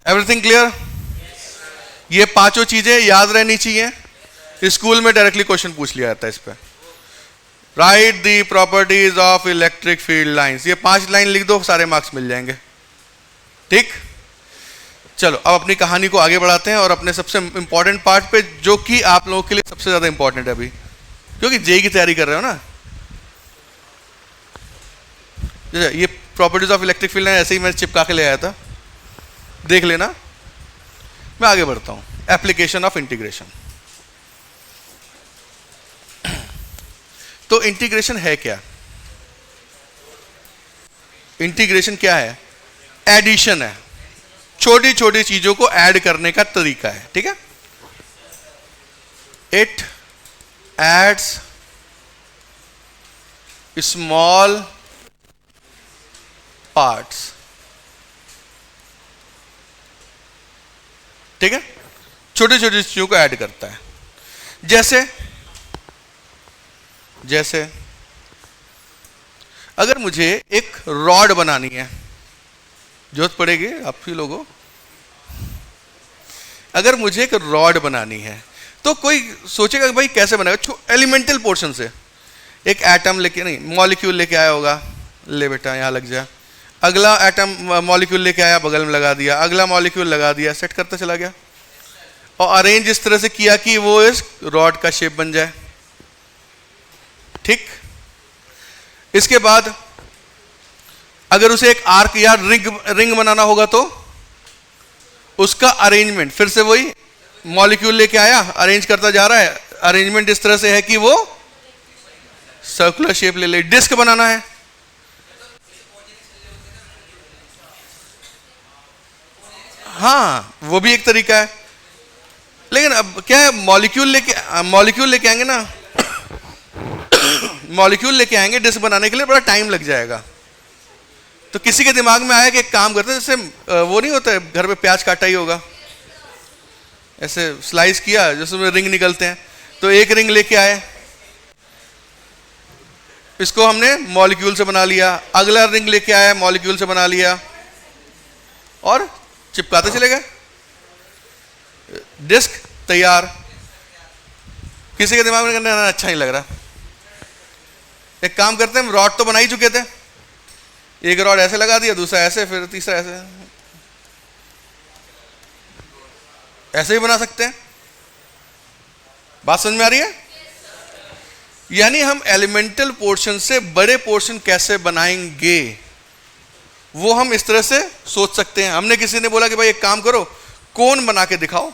Everything clear? ये पांचों चीजें याद रहनी चाहिए. स्कूल में डायरेक्टली क्वेश्चन पूछ लिया जाता है इस पे. Right the properties of electric field lines. ये 5 लाइन लिख दो, सारे मार्क्स मिल जाएंगे. ठीक, चलो अब अपनी कहानी को आगे बढ़ाते हैं और अपने सबसे इंपॉर्टेंट पार्ट पे, जो कि आप लोगों के लिए सबसे ज्यादा इंपॉर्टेंट है अभी, क्योंकि जेई की तैयारी कर रहे हो ना. ये properties of electric field line ऐसे ही मैं चिपका के ले आया था, देख लेना. मैं आगे बढ़ता हूं. Application of integration. तो इंटीग्रेशन है क्या? इंटीग्रेशन क्या है? एडिशन है. छोटी छोटी चीजों को ऐड करने का तरीका है. ठीक है. It adds small parts. ठीक है. छोटी छोटी चीजों को ऐड करता है. जैसे अगर मुझे एक रॉड बनानी है, जरूरत पड़ेगी आप ही लोगों, अगर मुझे एक रॉड बनानी है तो कोई सोचेगा कि भाई कैसे बनाएगा? एलिमेंटल पोर्शन से एक एटम लेके, नहीं मॉलिक्यूल लेके आया होगा, ले बेटा यहां लग जा. अगला एटम मॉलिक्यूल लेके आया, बगल में लगा दिया. अगला मॉलिक्यूल लगा दिया, सेट करता चला गया और अरेंज इस तरह से किया कि वो इस रॉड का शेप बन जाए. ठीक. इसके बाद अगर उसे एक आर्क या रिंग बनाना होगा तो उसका अरेंजमेंट फिर से वही, मॉलिक्यूल लेके आया, अरेंज करता जा रहा है. अरेंजमेंट इस तरह से है कि वो सर्कुलर शेप ले ले. डिस्क बनाना है, हाँ वो भी एक तरीका है. लेकिन अब क्या है, मॉलिक्यूल लेके आएंगे ना, मॉलिक्यूल लेके आएंगे डिस्क बनाने के लिए, बड़ा टाइम लग जाएगा. तो किसी के दिमाग में आया कि एक काम करते हैं, जैसे वो नहीं होता है घर पे प्याज काटा ही होगा, ऐसे स्लाइस किया जिसमें रिंग निकलते हैं, तो एक रिंग लेके आए, इसको हमने मॉलिक्यूल से बना लिया. अगला रिंग लेके आया, मॉलिक्यूल से बना लिया और चिपकाते चले गए. डिस्क तैयार. किसी के दिमाग में करने अच्छा नहीं लग रहा, एक काम करते हैं, हम रॉड तो बना ही चुके थे, एक रॉड ऐसे लगा दिया, दूसरा ऐसे, फिर तीसरा ऐसे, ऐसे ही बना सकते हैं. बात समझ में आ रही है? यानी हम एलिमेंटल पोर्शन से बड़े पोर्शन कैसे बनाएंगे वो हम इस तरह से सोच सकते हैं. हमने किसी ने बोला कि भाई एक काम करो, कोन बना के दिखाओ.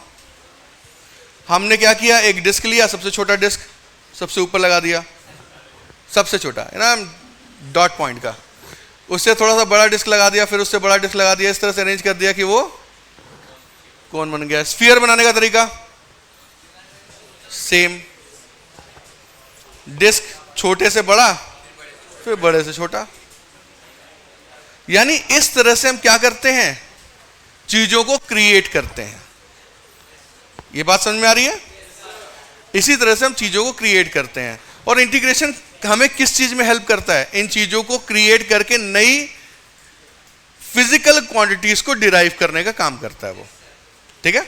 हमने क्या किया, एक डिस्क लिया, सबसे छोटा डिस्क सबसे ऊपर लगा दिया, सबसे छोटा है ना डॉट पॉइंट का, उससे थोड़ा सा बड़ा डिस्क लगा दिया, फिर उससे बड़ा डिस्क लगा दिया. इस तरह से अरेंज कर दिया कि वो कोन बन गया. स्फीयर बनाने का तरीका सेम, डिस्क छोटे से बड़ा, फिर बड़े से छोटा. यानी इस तरह से हम क्या करते हैं, चीजों को क्रिएट करते हैं. ये बात समझ में आ रही है? इसी तरह से हम चीजों को क्रिएट करते हैं. और इंटीग्रेशन हमें किस चीज में हेल्प करता है? इन चीजों को क्रिएट करके नई फिजिकल क्वांटिटीज को डिराइव करने का काम करता है वो. ठीक है.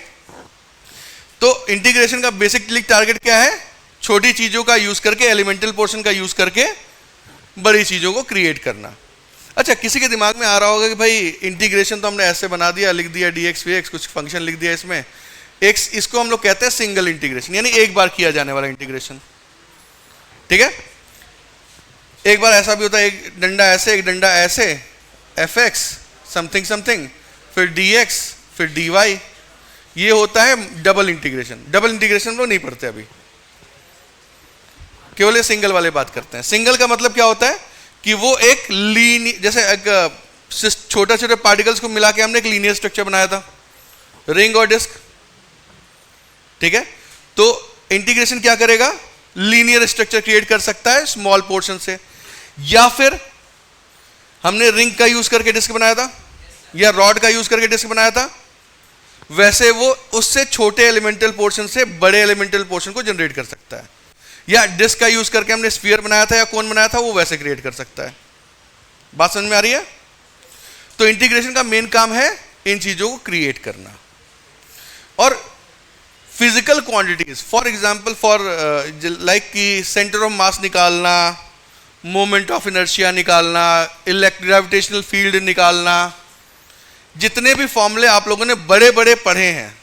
तो इंटीग्रेशन का बेसिकली टारगेट क्या है? छोटी चीजों का यूज करके, एलिमेंटल पोर्शन का यूज करके बड़ी चीजों को क्रिएट करना. अच्छा, किसी के दिमाग में आ रहा होगा कि भाई इंटीग्रेशन तो हमने ऐसे बना दिया, लिख दिया dx vx, कुछ फंक्शन लिख दिया इसमें, एक इसको हम लोग कहते हैं सिंगल इंटीग्रेशन, यानी एक बार किया जाने वाला इंटीग्रेशन. ठीक है. एक बार ऐसा भी होता है, एक डंडा ऐसे, एक डंडा ऐसे, fx समथिंग समथिंग, फिर dx, फिर dy. ये होता है डबल इंटीग्रेशन. डबल इंटीग्रेशन लोग नहीं पढ़ते अभी, केवल सिंगल वाले बात करते हैं. सिंगल का मतलब क्या होता है कि वो एक जैसे एक छोटे छोटे पार्टिकल्स को मिला के हमने एक लीनियर स्ट्रक्चर बनाया था, रिंग और डिस्क. ठीक है. तो इंटीग्रेशन क्या करेगा, लीनियर स्ट्रक्चर क्रिएट कर सकता है स्मॉल पोर्शन से, या फिर हमने रिंग का यूज करके डिस्क बनाया था या रॉड का यूज करके डिस्क बनाया था, वैसे वो उससे छोटे एलिमेंटल पोर्शन से बड़े एलिमेंटल पोर्शन को जनरेट कर सकता है, या डिस्क का यूज करके हमने स्फीयर बनाया था या कोन बनाया था, वो वैसे क्रिएट कर सकता है। बात समझ में आ रही है? तो इंटीग्रेशन का मेन काम है इन चीजों को क्रिएट करना। और physical quantities, for example for like कि सेंटर ऑफ मास निकालना, मोमेंट ऑफ इनर्शिया निकालना, ग्रेविटेशनल फील्ड निकालना, जितने भी फॉर्मूले आप लोगों ने बड़े बड़े पढ़े हैं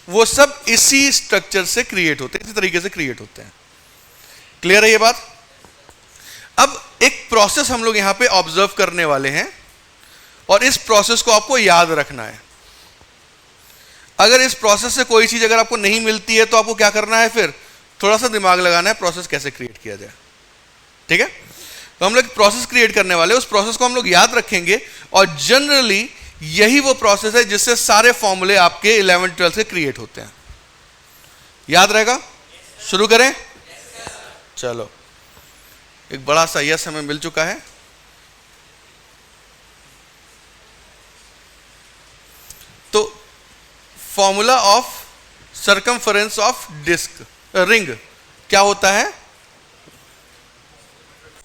वो सब इसी स्ट्रक्चर से क्रिएट होते हैं, इसी तरीके से क्रिएट होते हैं। क्लियर है ये बात? अब एक प्रोसेस हम लोग यहां पे ऑब्जर्व करने वाले हैं और इस प्रोसेस को आपको याद रखना है। अगर इस प्रोसेस से कोई चीज अगर आपको नहीं मिलती है तो आपको क्या करना है, फिर थोड़ा सा दिमाग लगाना है प्रोसेस कैसे क्रिएट किया जाए। ठीक है? तो हम लोग प्रोसेस क्रिएट करने वाले, उस प्रोसेस को हम लोग याद रखेंगे और जनरली यही वो प्रोसेस है जिससे सारे फॉर्मूले आपके 11 12 से क्रिएट होते हैं। याद रहेगा? शुरू करें? चलो, एक बड़ा सा यस हमें मिल चुका है। तो formula of circumference of disc ring क्या होता है?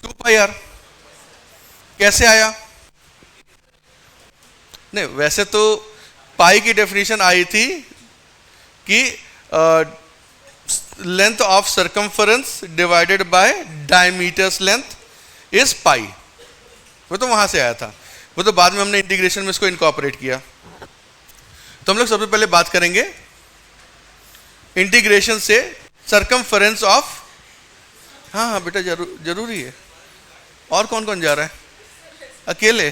2 पाई आर। कैसे आया? नहीं, वैसे तो पाई की डेफिनेशन आई थी कि length of circumference divided by diameters length is pi. वो तो वहां से आया था, वो तो बाद में हमने इंटीग्रेशन में इसको इनकॉर्पोरेट किया। तो हम लोग सबसे पहले बात करेंगे इंटीग्रेशन से सर्कमफरेंस ऑफ, हाँ हाँ बेटा जरूरी है। और कौन कौन जा रहा है? अकेले?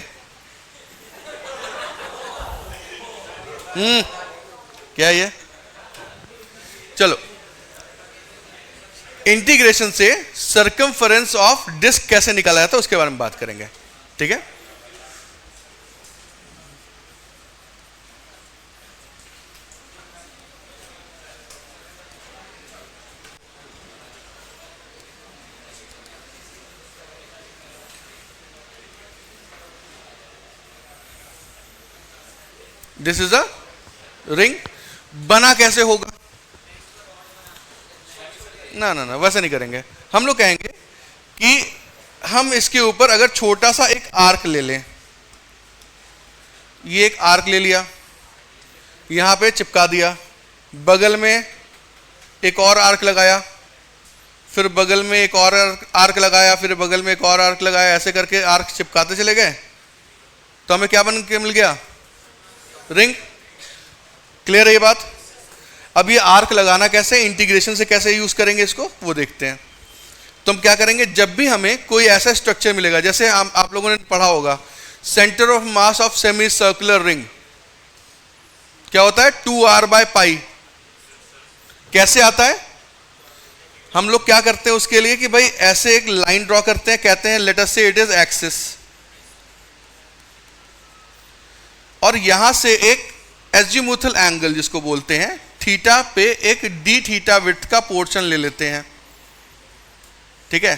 क्या ये? चलो, इंटीग्रेशन से सर्कमफरेंस ऑफ डिस्क कैसे निकाला जाता है उसके बारे में बात करेंगे। ठीक है? This is a ring. बना कैसे होगा? ना ना ना, वैसे नहीं करेंगे। हम लोग कहेंगे कि हम इसके ऊपर अगर छोटा सा एक आर्क ले लें, ये एक आर्क ले लिया, यहां पे चिपका दिया, बगल में एक और आर्क लगाया, फिर बगल में एक और आर्क लगाया, फिर बगल में एक और आर्क लगाया, ऐसे करके आर्क चिपकाते चले गए, तो हमें क्या बन के मिल गया? रिंग। क्लियर है ये बात? अब ये आर्क लगाना कैसे, इंटीग्रेशन से कैसे यूज करेंगे इसको, वो देखते हैं। तो हम क्या करेंगे, जब भी हमें कोई ऐसा स्ट्रक्चर मिलेगा, जैसे आप लोगों ने पढ़ा होगा centre of mass of semi circular ring क्या होता है? 2r by pi. कैसे आता है? हम लोग क्या करते हैं उसके लिए कि भाई ऐसे एक लाइन ड्रॉ करते हैं, कहते हैं लेट अस से इट इज एक्सिस, और यहां से एक एजीमुथल एंगल जिसको बोलते हैं थीटा पे एक डी थीटा विड्थ का पोर्शन ले लेते हैं। ठीक है?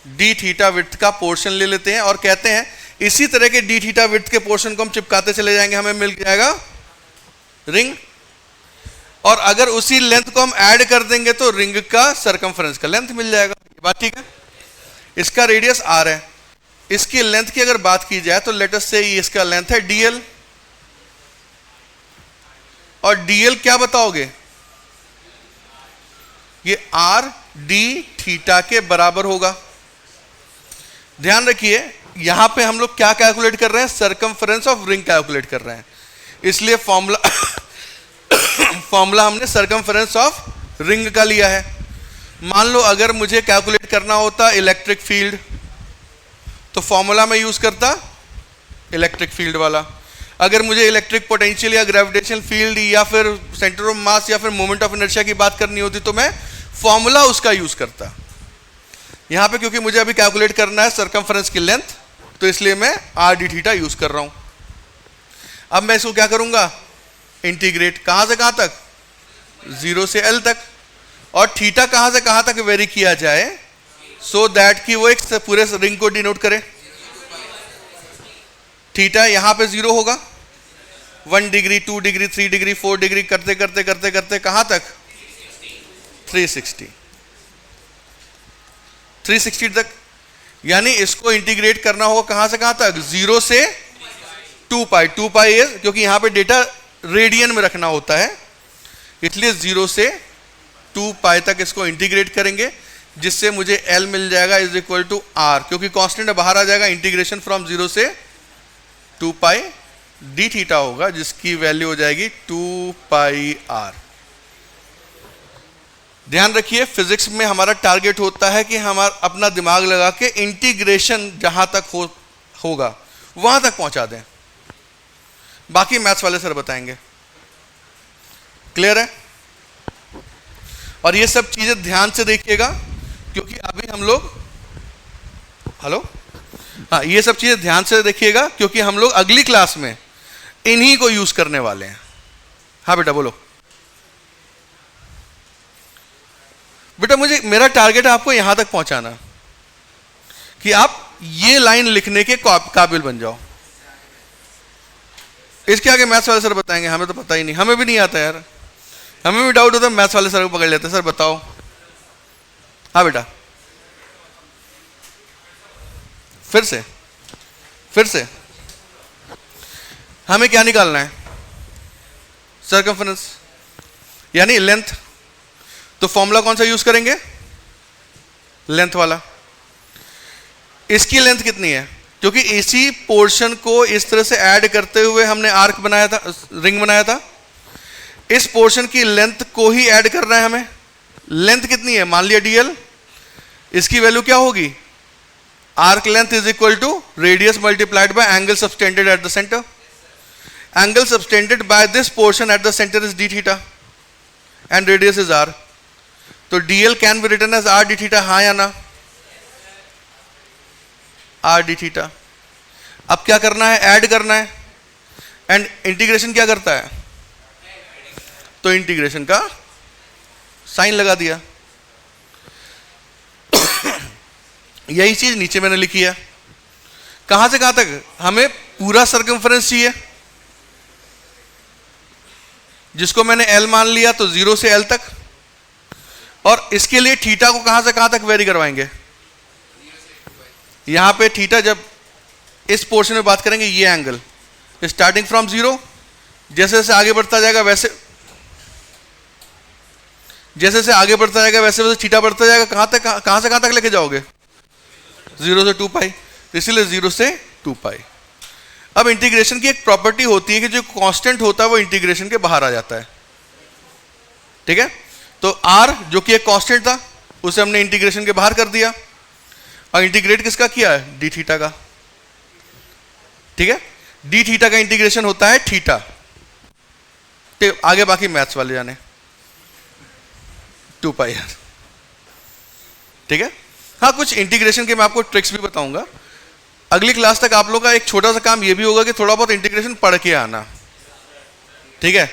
डी थीटा विड्थ का पोर्शन ले लेते हैं और कहते हैं इसी तरह के डी थीटा विड्थ के पोर्शन को हम चिपकाते चले जाएंगे, हमें मिल जाएगा रिंग। और अगर उसी लेंथ को हम ऐड कर देंगे तो रिंग का सर्कमफरेंस का लेंथ मिल जाएगा। ये बात ठीक है? इसका रेडियस r है, इसकी लेंथ की अगर बात की जाए तो लेट अस से इसका लेंथ है dl, और dl क्या बताओगे? ये r d थीटा के बराबर होगा। ध्यान रखिए यहां पे हम लोग क्या कैलकुलेट कर रहे हैं? सर्कमफरेंस ऑफ रिंग कैलकुलेट कर रहे हैं, इसलिए फॉर्मूला हमने सर्कमफरेंस ऑफ रिंग का लिया है। मान लो अगर मुझे कैलकुलेट करना होता इलेक्ट्रिक फील्ड, तो फॉर्मूला में यूज करता इलेक्ट्रिक फील्ड वाला। अगर मुझे इलेक्ट्रिक पोटेंशियल या ग्रेविटेशनल फील्ड या फिर सेंटर ऑफ मास या फिर मोमेंट ऑफ इनर्शिया की बात करनी होती तो मैं फॉर्मूला उसका यूज करता। यहां पे क्योंकि मुझे अभी कैलकुलेट करना है सर्कमफरेंस की लेंथ, तो इसलिए मैं आर डी थीटा यूज कर रहा हूं। अब मैं इसको क्या करूंगा? इंटीग्रेट। कहां से कहां तक? 0 से L तक। और थीटा कहां से कहां तक वेरी किया जाए सो दैट कि वो एक पूरे रिंग को डिनोट करे। थीटा यहां पे 0 होगा, 1 डिग्री 2 डिग्री 3 डिग्री 4 डिग्री करते करते करते करते कहां तक 360 तक। यानी इसको इंटीग्रेट करना होगा कहां से कहां तक, 0 से 2 पाई। 2 पाई है क्योंकि यहां पे डेटा रेडियन में रखना होता है, इसलिए 0 से 2 पाई तक इसको इंटीग्रेट करेंगे, जिससे मुझे L मिल जाएगा इज इक्वल टू R, क्योंकि कांस्टेंट बाहर आ जाएगा। इंटीग्रेशन फ्रॉम 0 से 2 पाई डी थीटा होगा, जिसकी वैल्यू हो जाएगी 2 पाई R। ध्यान रखिए फिजिक्स में हमारा टारगेट होता है कि हमारा अपना दिमाग लगा के इंटीग्रेशन जहां तक होगा वहां तक पहुंचा दें, बाकी मैथ्स वाले सर बताएंगे। क्लियर है? और ये सब चीजें ध्यान से देखिएगा, क्योंकि अभी हम लोग हाँ, ये सब चीजें ध्यान से देखिएगा, क्योंकि हम लोग अगली क्लास में इन्हीं को यूज करने वाले हैं। हाँ बेटा बोलो। बेटा मेरा टारगेट है आपको यहां तक पहुंचाना कि आप ये लाइन लिखने के काबिल बन जाओ। इसके आगे मैथ्स वाले सर बताएंगे, हमें तो पता ही नहीं, हमें भी नहीं आता यार, हमें भी डाउट होता है, मैथ्स वाले सर को पकड़ लेते हैं, सर बताओ। हाँ बेटा फिर से हमें क्या निकालना है, सर्कमफरेंस यानी लेंथ। तो फॉर्मूला कौन सा यूज करेंगे, लेंथ वाला। इसकी लेंथ कितनी है, क्योंकि इसी पोर्शन को इस तरह से ऐड करते हुए हमने आर्क बनाया था, रिंग बनाया था। इस पोर्शन की लेंथ को ही ऐड करना है हमें। लेंथ कितनी है, मान लिया dl, इसकी वैल्यू क्या होगी, arc length is equal to radius multiplied by angle subtended at the centre. Angle subtended by this portion at the centre is d theta and radius is r। तो dl can be written as r d theta, हाँ या ना, r d theta. अब क्या करना है, add करना है, एंड इंटीग्रेशन क्या करता है, तो इंटीग्रेशन का साइन लगा दिया। यही चीज नीचे मैंने लिखी है। कहां से कहां तक, हमें पूरा सर्कमफरेंस चाहिए, जिसको मैंने L मान लिया, तो 0 से L तक। और इसके लिए थीटा को कहां से कहां तक वेरी करवाएंगे, यहां पे थीटा जब इस पोर्शन में बात करेंगे, ये एंगल स्टार्टिंग फ्रॉम 0, जैसे जैसे आगे बढ़ता जाएगा वैसे वैसे थीटा बढ़ता जाएगा। कहां से कहां तक लेके जाओगे, 0 से 2 पाई, इसलिए 0 से 2 पाई। अब इंटीग्रेशन की एक प्रॉपर्टी होती है कि जो कांस्टेंट होता है वो इंटीग्रेशन के बाहर आ जाता है। ठीक है, तो r जो कि एक कांस्टेंट था उसे हमने इंटीग्रेशन के बाहर कर दिया, और इंटीग्रेट किसका किया है, डी थीटा का। ठीक है, डी थीटा का इंटीग्रेशन होता है थीटा। ठीक, आगे बाकी मैथ्स वाले जाने, 2 पाई। ठीक है, हाँ कुछ इंटीग्रेशन के मैं आपको ट्रिक्स भी बताऊंगा। अगली क्लास तक आप लोग का एक छोटा सा काम ये भी होगा कि थोड़ा बहुत इंटीग्रेशन पढ़ के आना। ठीक है,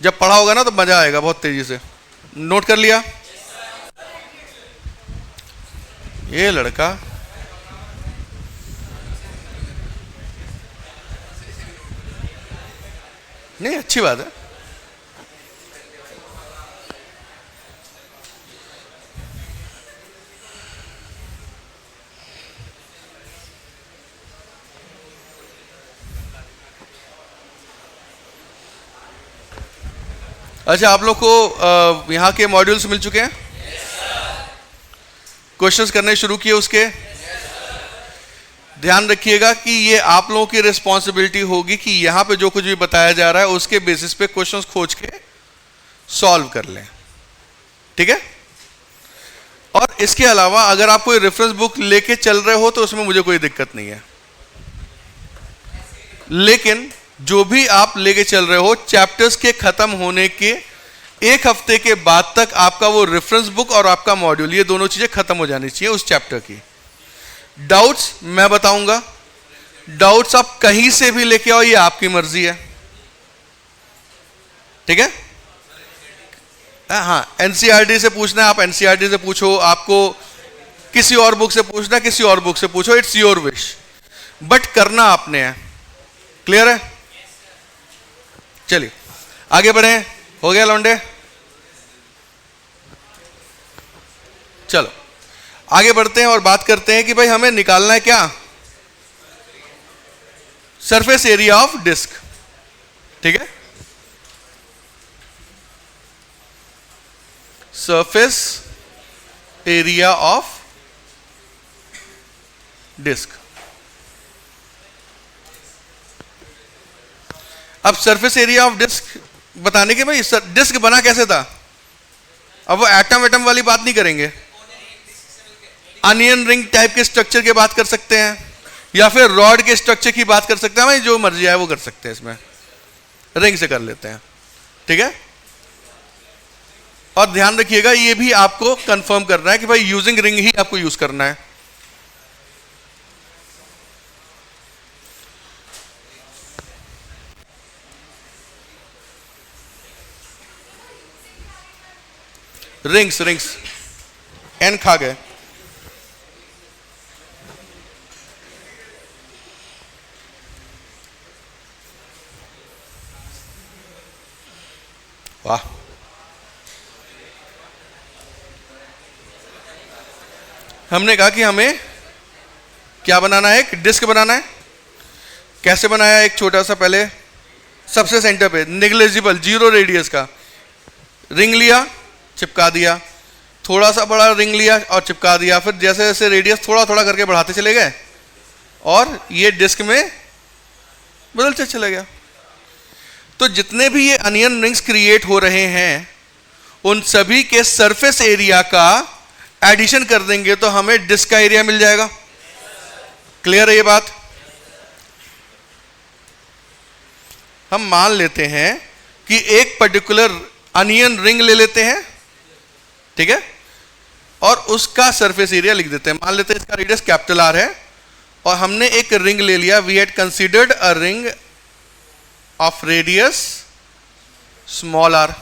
जब पढ़ा होगा ना तो मजा आएगा बहुत तेजी से। नोट कर लिया? ये लड़का नहीं, अच्छी बात है। अच्छा, आप लोग को यहाँ के मॉड्यूल्स मिल चुके हैं? क्वेश्चंस करने शुरू किए उसके? ध्यान रखिएगा कि ये आप लोगों की रिस्पॉन्सिबिलिटी होगी कि यहाँ पे जो कुछ भी बताया जा रहा है उसके बेसिस पे क्वेश्चंस खोज के सॉल्व कर लें। ठीक है, और इसके अलावा अगर आप कोई रेफरेंस बुक लेके चल रहे हो तो उसमें मुझे कोई दिक्कत नहीं है, लेकिन जो भी आप लेके चल रहे हो, चैप्टर्स के खत्म होने के 1 हफ्ते के बाद तक आपका वो रेफरेंस बुक और आपका मॉड्यूल, ये दोनों चीजें खत्म हो जानी चाहिए उस चैप्टर की। डाउट्स मैं बताऊंगा, डाउट्स आप कहीं से भी लेके आओ, ये आपकी मर्जी है। ठीक है, हाँ, एनसीईआरटी से पूछना है, आप एनसीईआरटी से पूछो, आपको किसी और बुक से पूछना, किसी और बुक से पूछो, इट्स योर विश, बट करना आपने है। क्लियर है? चलिए आगे बढ़े। हो गया लौंडे? चलो आगे बढ़ते हैं और बात करते हैं कि भाई हमें निकालना है क्या, सरफेस एरिया ऑफ डिस्क। ठीक है, सरफेस एरिया ऑफ डिस्क। अब सरफेस एरिया ऑफ डिस्क बताने के भाई डिस्क बना कैसे था, अब वो एटम एटम वाली बात नहीं करेंगे, अनियन रिंग टाइप के स्ट्रक्चर की बात कर सकते हैं, या फिर रॉड के स्ट्रक्चर की बात कर सकते हैं, भाई जो मर्जी है वो कर सकते हैं, इसमें रिंग से कर लेते हैं। ठीक है, और ध्यान रखिएगा ये भी आपको कंफर्म करना है कि भाई यूजिंग रिंग ही आपको यूज करना है। रिंग्स रिंग्स एन खा गए। वाह, हमने कहा कि हमें क्या बनाना है, एक डिस्क बनाना है। कैसे बनाया, एक छोटा सा पहले सबसे सेंटर पे नेग्लिजिबल 0 रेडियस का रिंग लिया, चिपका दिया, थोड़ा सा बड़ा रिंग लिया और चिपका दिया, फिर जैसे जैसे रेडियस थोड़ा थोड़ा करके बढ़ाते चले गए और ये डिस्क में बदलते चले गया। तो जितने भी ये अनियन रिंग्स क्रिएट हो रहे हैं उन सभी के सरफेस एरिया का एडिशन कर देंगे तो हमें डिस्क का एरिया मिल जाएगा। क्लियर है ये बात? हम मान लेते हैं कि एक पर्टिकुलर अनियन रिंग ले लेते हैं, ठीक है, और उसका सरफेस एरिया लिख देते हैं। मान लेते हैं इसका रेडियस कैपिटल आर है और हमने एक रिंग ले लिया, we had considered a ring of radius small r.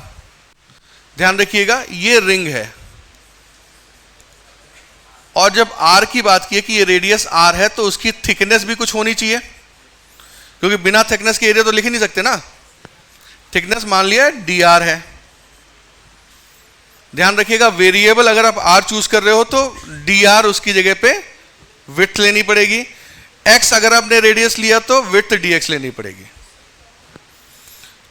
ध्यान रखिएगा ये रिंग है और जब आर की बात की है कि ये रेडियस आर है तो उसकी थिकनेस भी कुछ होनी चाहिए, क्योंकि बिना थिकनेस के एरिया तो लिख ही नहीं सकते ना। थिकनेस मान लिया डी आर है। ध्यान रखिएगा वेरिएबल अगर आप आर चूज कर रहे हो तो डी आर उसकी जगह पे विड्थ लेनी पड़ेगी, एक्स अगर आपने रेडियस लिया तो विड्थ डी एक्स लेनी पड़ेगी,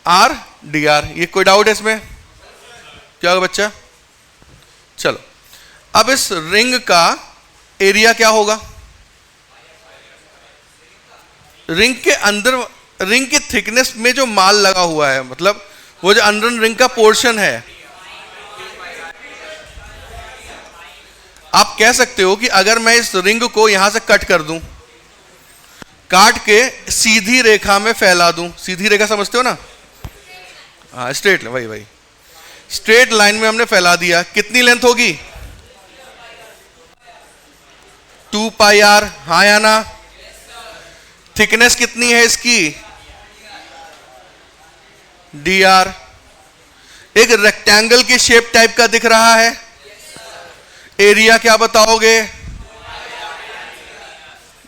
आर डी आर। ये कोई डाउट है इसमें? क्या होगा बच्चा? चलो अब इस रिंग का एरिया क्या होगा, रिंग के अंदर रिंग की थिकनेस में जो माल लगा हुआ है, मतलब वो जो अंदर रिंग का पोर्शन है, आप कह सकते हो कि अगर मैं इस रिंग को यहां से कट कर दूं, काट के सीधी रेखा में फैला दूं, सीधी रेखा समझते हो ना? हाँ स्ट्रेट, वही वही स्ट्रेट लाइन में हमने फैला दिया, कितनी लेंथ होगी? 2 पाई आर, हाँ या ना? थिकनेस कितनी है इसकी? D R. एक रेक्टेंगल की शेप टाइप का दिख रहा है, एरिया क्या बताओगे?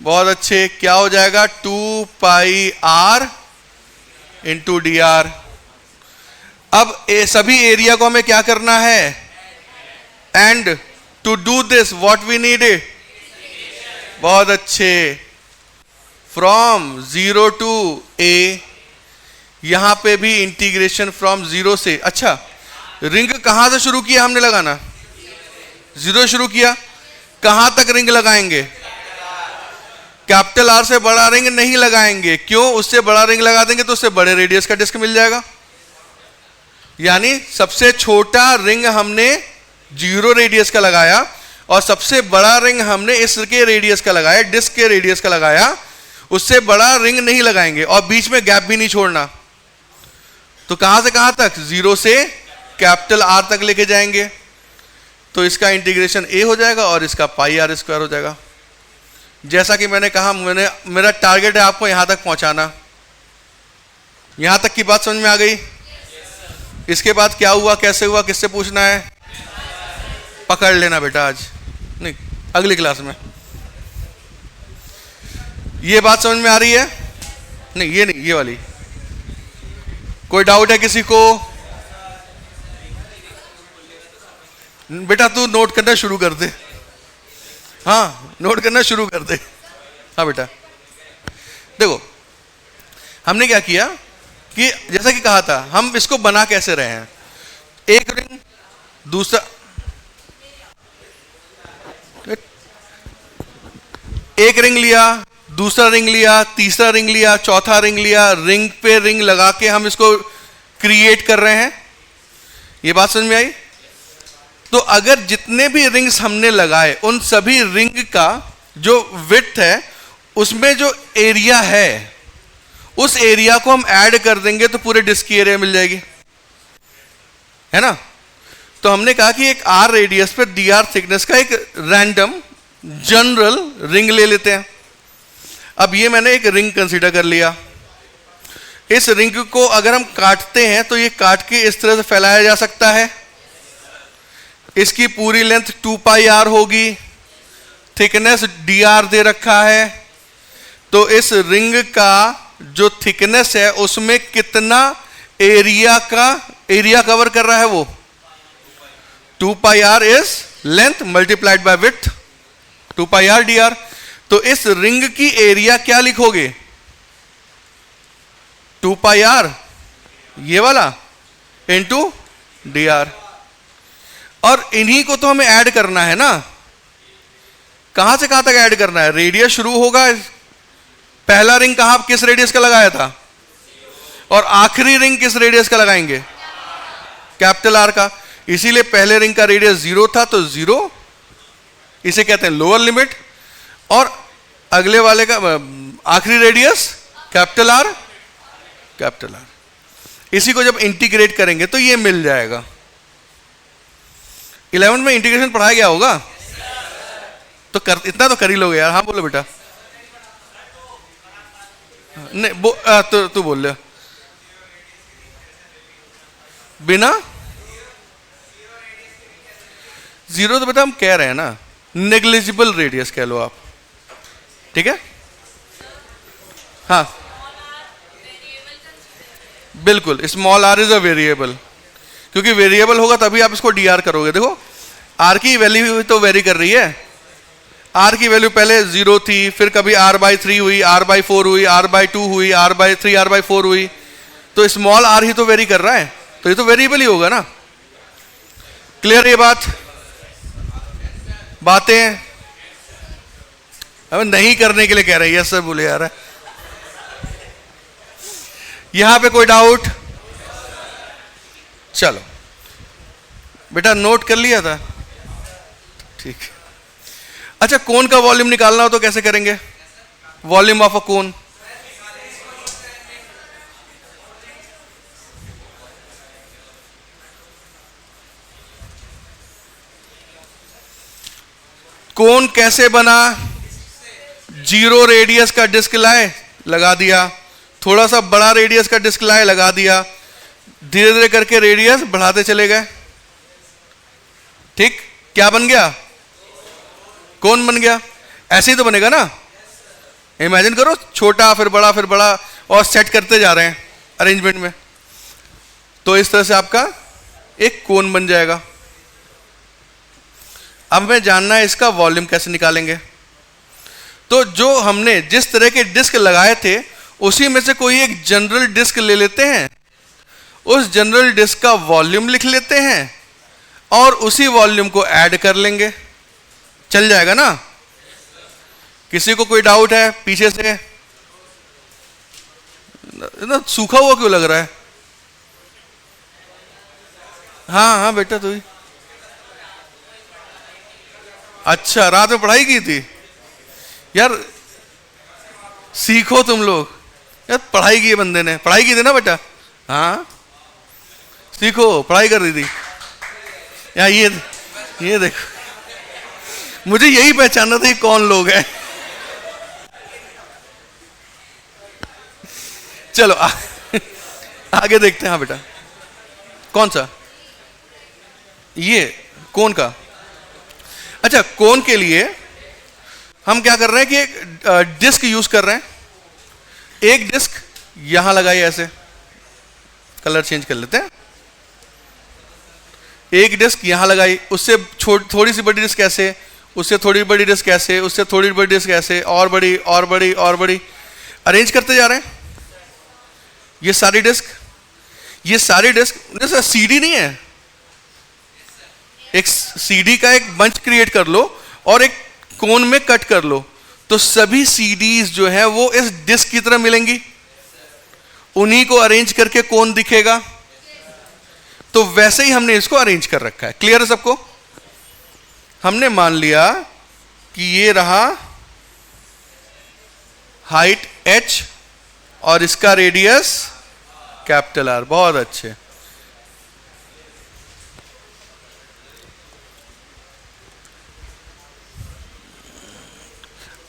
बहुत अच्छे, क्या हो जाएगा? 2 pi r into d r. अब सभी एरिया को हमें क्या करना है? And to do this what we need? बहुत अच्छे, फ्रॉम 0 टू ए, यहां पे भी इंटीग्रेशन फ्रॉम 0 से। अच्छा, रिंग कहां से शुरू किया हमने लगाना? 0 शुरू किया, कहां तक रिंग लगाएंगे? कैपिटल आर से बड़ा रिंग नहीं लगाएंगे, क्यों? उससे बड़ा रिंग लगा देंगे तो उससे बड़े रेडियस का डिस्क मिल जाएगा। यानी सबसे छोटा रिंग हमने 0 रेडियस का लगाया और सबसे बड़ा रिंग हमने इसके रेडियस का लगाया, डिस्क के रेडियस का लगाया, उससे बड़ा रिंग नहीं लगाएंगे और बीच में गैप भी नहीं छोड़ना। तो कहां से कहां तक? 0 से कैपिटल आर तक लेके जाएंगे, तो इसका इंटीग्रेशन ए हो जाएगा और इसका पाई आर स्क्वायर हो जाएगा। जैसा कि मैंने कहा, मेरा टारगेट है आपको यहां तक पहुंचाना। यहां तक की बात समझ में आ गई? इसके बाद क्या हुआ, कैसे हुआ, किससे पूछना है? पकड़ लेना बेटा आज, नहीं अगली क्लास में। ये बात समझ में आ रही है? नहीं ये नहीं, ये वाली। कोई डाउट है किसी को? बेटा तू नोट करना शुरू कर दे। हाँ नोट करना शुरू कर दे। हाँ बेटा देखो, हमने क्या किया कि जैसा कि कहा था, हम इसको बना कैसे रहे हैं, एक रिंग, दूसरा, एक रिंग लिया, दूसरा रिंग लिया, तीसरा रिंग लिया, चौथा रिंग लिया, रिंग पे रिंग लगा के हम इसको क्रिएट कर रहे हैं। ये बात समझ में आई? तो अगर जितने भी रिंग्स हमने लगाए उन सभी रिंग का जो विड्थ है उसमें जो एरिया है उस एरिया को हम ऐड कर देंगे तो पूरे डिस्क की एरिया मिल जाएगी, है ना? तो हमने कहा कि एक आर रेडियस पे डी आर थिकनेस का एक रैंडम जनरल रिंग ले लेते हैं। अब ये मैंने एक रिंग कंसीडर कर लिया। इस रिंग को अगर हम काटते हैं तो ये काट के इस तरह से फैलाया जा सकता है। इसकी पूरी लेंथ 2 पाई आर होगी, थिकनेस डी आर दे रखा है। तो इस रिंग का जो थिकनेस है उसमें कितना एरिया कवर कर रहा है वो 2 pi r is length multiplied by width, 2 pi r d r. तो इस रिंग की एरिया क्या लिखोगे? 2 पाई आर ये वाला इंटू डी आर। और इन्हीं को तो हमें ऐड करना है ना। कहां से कहां तक ऐड करना है? रेडियस शुरू होगा, पहला रिंग कहां किस रेडियस का लगाया था, और आखिरी रिंग किस रेडियस का लगाएंगे? कैपिटल आर का। इसीलिए पहले रिंग का रेडियस 0 था तो 0, इसे कहते हैं लोअर लिमिट, और अगले वाले का आखिरी radius capital R, capital R. इसी को जब इंटीग्रेट करेंगे तो ये मिल जाएगा। 11 में इंटीग्रेशन पढ़ाया गया होगा तो इतना तो कर ही लोगे यार। हाँ बोलो बेटा। नहीं तू बोल ले। बिना जीरो तो बेटा हम कह रहे हैं ना, नेग्लिजिबल रेडियस कह लो आप, ठीक है? हाँ बिल्कुल, small r is a variable, क्योंकि वेरिएबल होगा तभी आप इसको डी आर करोगे। देखो आर की वैल्यू तो वेरी कर रही है। आर की वैल्यू पहले 0 थी, फिर कभी r/3 हुई, r/4 हुई, r/2 हुई, r/3, r/4 हुई। तो स्मॉल आर ही तो वेरी कर रहा है, तो ये तो वेरिएबल ही होगा ना। क्लियर ये बातें? अब नहीं करने के लिए कह रही है सर, बोले यार। यहां पे कोई डाउट? चलो बेटा नोट कर लिया था, ठीक। अच्छा कोन का वॉल्यूम निकालना हो तो कैसे करेंगे? वॉल्यूम ऑफ अ कोन, कोन कैसे बना? 0 रेडियस का डिस्क लाए, लगा दिया, थोड़ा सा बड़ा रेडियस का डिस्क लाए, लगा दिया, धीरे धीरे करके रेडियस बढ़ाते चले गए, ठीक। क्या बन गया? कोन बन गया। ऐसे ही तो बनेगा ना। इमेजिन करो, छोटा फिर बड़ा फिर बड़ा, और सेट करते जा रहे हैं अरेंजमेंट में, तो इस तरह से आपका एक कोन बन जाएगा। अब हमें जानना है इसका वॉल्यूम कैसे निकालेंगे। तो जो हमने जिस तरह के डिस्क लगाए थे उसी में से कोई एक जनरल डिस्क ले लेते हैं, उस जनरल डिस्क का वॉल्यूम लिख लेते हैं और उसी वॉल्यूम को ऐड कर लेंगे, चल जाएगा ना। किसी को कोई डाउट है पीछे से? ना सूखा हुआ क्यों लग रहा है? हाँ हाँ बेटा तू ही। अच्छा रात में पढ़ाई की थी यार, सीखो तुम लोग यार। पढ़ाई की है बंदे ने, पढ़ाई की थी ना बेटा? हाँ सीखो, पढ़ाई कर रही थी यार। ये देखो, मुझे यही पहचानना था कौन लोग हैं। चलो आगे देखते हैं। हाँ बेटा कौन सा? ये कोन का। अच्छा, कोन के लिए हम क्या कर रहे हैं कि एक डिस्क यूज कर रहे हैं। एक डिस्क यहां लगाई, ऐसे कलर चेंज कर लेते हैं। एक डिस्क यहां लगाई, उससे थोड़ी सी बड़ी डिस्क ऐसे, उससे थोड़ी बड़ी डिस्क ऐसे, उससे थोड़ी बड़ी डिस्क ऐसे, और बड़ी और बड़ी और बड़ी, अरेंज करते जा रहे हैं। ये सारी डिस्क जैसे सीडी नहीं है, एक सीडी का एक बंच क्रिएट कर लो और एक कोन में कट कर लो, तो सभी सीडीज जो है वो इस डिस्क की तरह मिलेंगी, उन्हीं को अरेंज करके कोन दिखेगा। तो वैसे ही हमने इसको अरेंज कर रखा है। क्लियर है सबको? हमने मान लिया कि ये रहा हाइट h और इसका रेडियस कैपिटल R। बहुत अच्छे।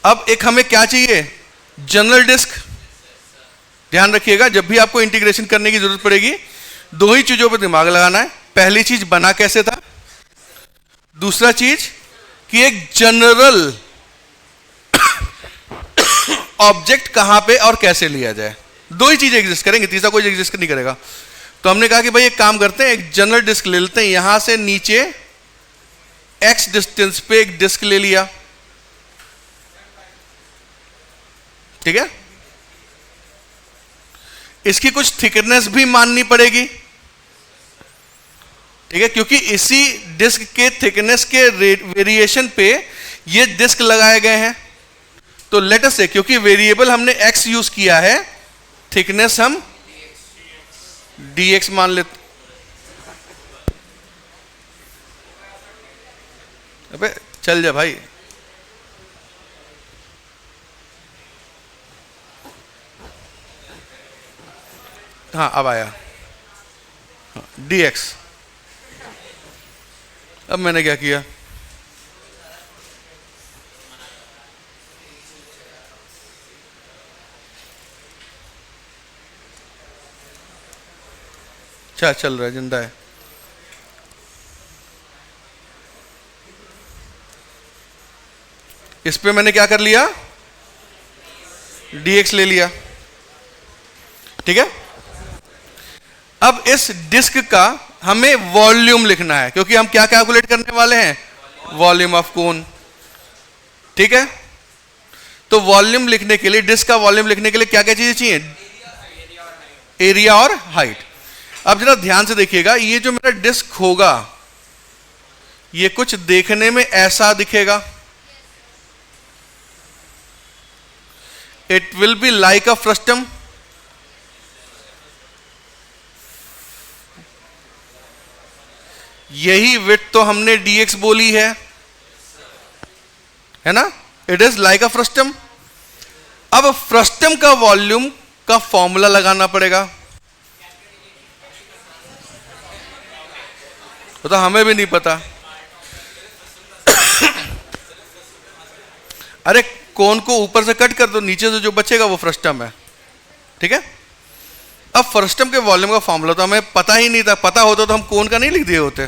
अब एक हमें क्या चाहिए? General disc. ध्यान रखिएगा, जब भी आपको इंटीग्रेशन करने की जरूरत पड़ेगी, दो ही चीजों पर दिमाग लगाना है। पहली चीज बना कैसे था, दूसरा चीज कि एक जनरल ऑब्जेक्ट कहां पे और कैसे लिया जाए। दो ही चीजें एग्जिस्ट करेंगे, तीसरा कोई एग्जिस्ट नहीं करेगा। तो हमने कहा कि भाई एक काम करते हैं, एक जनरल डिस्क ले लेते हैं। यहां से नीचे x डिस्टेंस पे एक डिस्क ले लिया, ठीक है। इसकी कुछ थिकनेस भी माननी पड़ेगी, ठीक है, क्योंकि इसी डिस्क के थिकनेस के वेरिएशन पे ये डिस्क लगाए गए हैं। तो लेट अस से, क्योंकि वेरिएबल हमने x यूज किया है, थिकनेस हम dx मान लेते। अबे चल जा भाई। हाँ अब आया, dx। अब मैंने क्या किया, अच्छा चल रहा है, जिंदा है। इस पे मैंने क्या कर लिया, dx ले लिया, ठीक है। अब इस डिस्क का हमें वॉल्यूम लिखना है, क्योंकि हम क्या कैलकुलेट करने वाले हैं, वॉल्यूम ऑफ कोन, ठीक है। तो वॉल्यूम लिखने के लिए, डिस्क का वॉल्यूम लिखने के लिए क्या क्या चीजें चाहिए, एरिया और हाइट। अब जरा ध्यान से देखिएगा, ये जो मेरा डिस्क होगा ये कुछ देखने में ऐसा दिखेगा, it will be like a frustum. यही विड्थ तो हमने dx बोली है ना, it is like a frustum. अब फ्रस्टम का वॉल्यूम का फॉर्मूला लगाना पड़ेगा, तो हमें भी नहीं पता। अरे कोन को ऊपर से कट कर दो, नीचे से जो बचेगा वो फ्रस्टम है, ठीक है। अब फ्रस्टम के वॉल्यूम का फॉर्मूला तो हमें पता ही नहीं था, पता होता तो हम कोन का नहीं लिख दिए होते।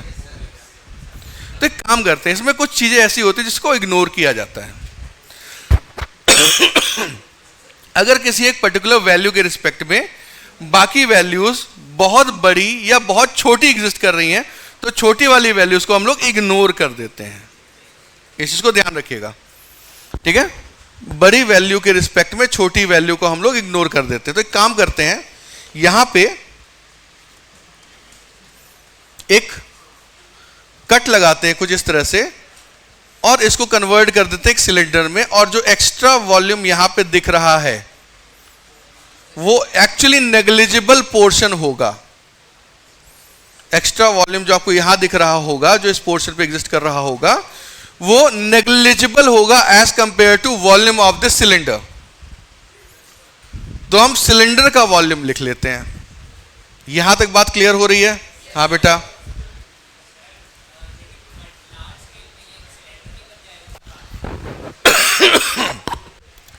तो एक काम करते हैं, इसमें कुछ चीजें ऐसी होती है जिसको इग्नोर किया जाता है। अगर किसी एक पर्टिकुलर वैल्यू के रिस्पेक्ट में बाकी वैल्यूज बहुत बड़ी या बहुत छोटी एग्जिस्ट कर रही हैं, तो छोटी वाली वैल्यूज को हम लोग इग्नोर कर देते हैं। इस चीज को ध्यान रखिएगा, ठीक है। बड़ी वैल्यू के रिस्पेक्ट में छोटी वैल्यू को हम लोग इग्नोर कर देते हैं। तो एक काम करते हैं, यहां पे एक कट लगाते हैं कुछ इस तरह से, और इसको कन्वर्ट कर देते हैं एक सिलेंडर में, और जो एक्स्ट्रा वॉल्यूम यहां पे दिख रहा है वो एक्चुअली नेग्लिजिबल पोर्शन होगा। एक्स्ट्रा वॉल्यूम जो आपको यहां दिख रहा होगा, जो इस पोर्शन पे एग्जिस्ट कर रहा होगा, वो नेग्लिजिबल होगा as compare to volume of the cylinder. तो हम सिलेंडर का वॉल्यूम लिख लेते हैं। यहां तक बात क्लियर हो रही है? हाँ बेटा,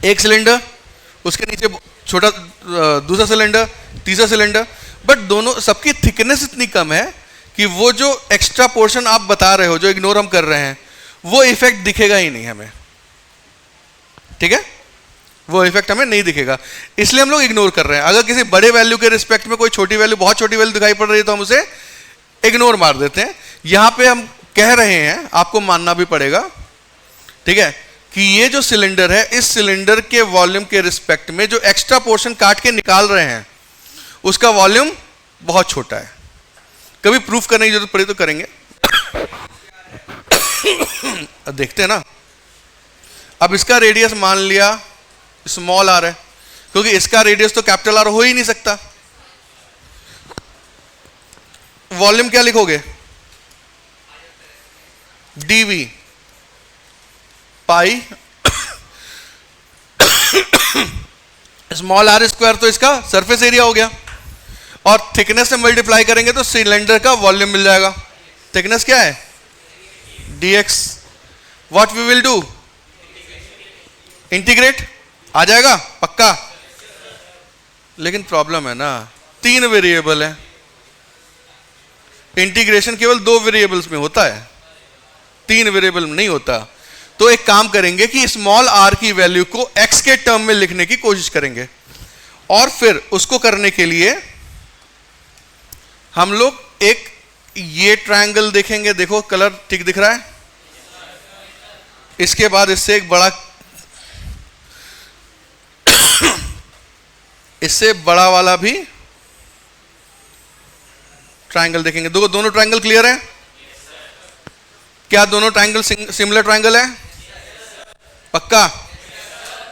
एक सिलेंडर, उसके नीचे छोटा दूसरा सिलेंडर, तीसरा सिलेंडर, बट दोनों सबकी थिकनेस इतनी कम है कि वो जो एक्स्ट्रा पोर्शन आप बता रहे हो, जो इग्नोर हम कर रहे हैं, वो इफेक्ट दिखेगा ही नहीं हमें, ठीक है, वो इफेक्ट हमें नहीं दिखेगा, इसलिए हम लोग इग्नोर कर रहे हैं। अगर किसी बड़े वैल्यू के रिस्पेक्ट में कोई छोटी वैल्यू, बहुत छोटी वैल्यू दिखाई पड़ रही है तो हम उसे इग्नोर मार देते हैं। यहां पे हम कह रहे हैं, आपको मानना भी पड़ेगा, ठीक है, कि ये जो सिलेंडर है, इस सिलेंडर के वॉल्यूम के रिस्पेक्ट में जो एक्स्ट्रा पोर्शन काट के निकाल रहे हैं उसका वॉल्यूम बहुत छोटा है। कभी प्रूफ करने की जरूरत पड़ी तो करेंगे। देखते हैं ना, अब इसका रेडियस मान लिया स्मॉल आर है, क्योंकि इसका रेडियस तो कैपिटल आर हो ही नहीं सकता। वॉल्यूम क्या लिखोगे? D v pi small r square, तो इसका सरफेस एरिया हो गया, और थिकनेस से मल्टीप्लाई करेंगे तो सिलेंडर का वॉल्यूम मिल जाएगा। थिकनेस क्या है? dx। What we will do? Integrate. आ जाएगा पक्का? लेकिन प्रॉब्लम है ना, 3 वेरिएबल है, इंटीग्रेशन केवल 2 वेरिएबल्स में होता है, 3 वेरिएबल में नहीं होता। तो एक काम करेंगे कि स्मॉल आर की वैल्यू को x के टर्म में लिखने की कोशिश करेंगे, और फिर उसको करने के लिए हम लोग एक ये ट्रायंगल देखेंगे। देखो कलर ठीक दिख रहा है। इसके बाद इससे एक बड़ा, इससे बड़ा वाला भी ट्रायंगल देखेंगे। दोनों ट्रायंगल क्लियर है? क्या दोनों ट्रायंगल सिमिलर ट्रायंगल है? पक्का?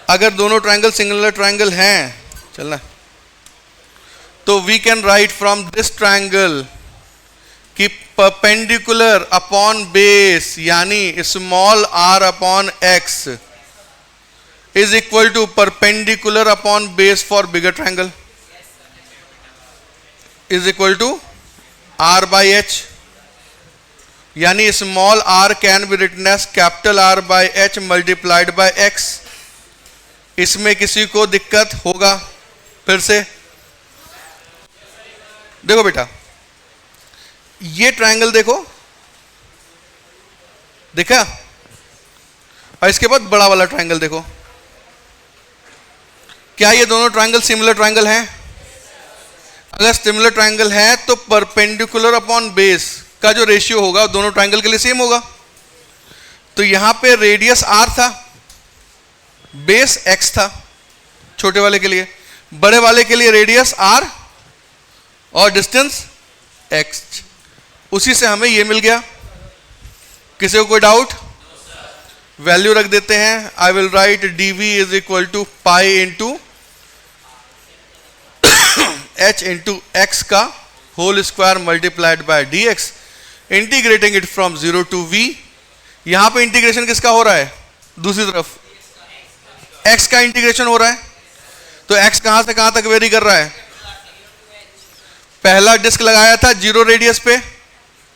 अगर दोनों ट्रायंगल सिमिलर ट्रायंगल हैं, चलना, तो we can write from this triangle कि परपेंडिकुलर अपॉन बेस, यानी small r upon x is equal to perpendicular upon base for bigger triangle is equal to r by h, यानी small r can be written as capital R by h multiplied by x। इसमें किसी को दिक्कत होगा? फिर से देखो बेटा, ये ट्रायंगल देखो, देखा, और इसके बाद बड़ा वाला ट्रायंगल देखो। क्या ये दोनों ट्रायंगल सिमिलर ट्रायंगल हैं? अगर सिमिलर ट्रायंगल है तो परपेंडिकुलर अपॉन बेस का जो रेशियो होगा दोनों ट्रायंगल के लिए सेम होगा। तो यहां पे रेडियस r था, बेस x था छोटे वाले के लिए, बड़े वाले के लिए रेडियस r और डिस्टेंस x। उसी से हमें ये मिल गया। किसी को कोई डाउट? वैल्यू रख देते हैं। I will write dv is equal to pi into h into x का whole square multiplied by dx, integrating it from 0 to v। यहां पे इंटीग्रेशन किसका हो रहा है? दूसरी तरफ x का इंटीग्रेशन हो रहा है। तो x कहां से कहां तक वेरी कर रहा है? पहला डिस्क लगाया था 0 रेडियस पे,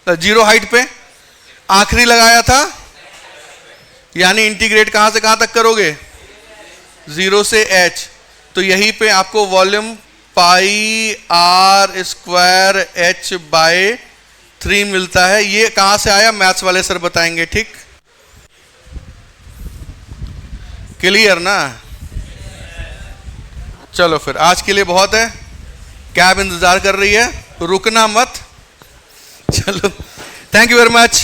0 हाइट पे, आखिरी लगाया था, यानी इंटीग्रेट कहां से कहां तक करोगे? 0 से h। तो यहीं पे आपको वॉल्यूम पाई r स्क्वायर h बाय 3 मिलता है। ये कहां से आया? मैथ्स वाले सर बताएंगे, ठीक? क्लियर ना? चलो फिर आज के लिए बहुत है, कैब इंतजार कर रही है, रुकना मत। चलो, थैंक यू वेरी मच।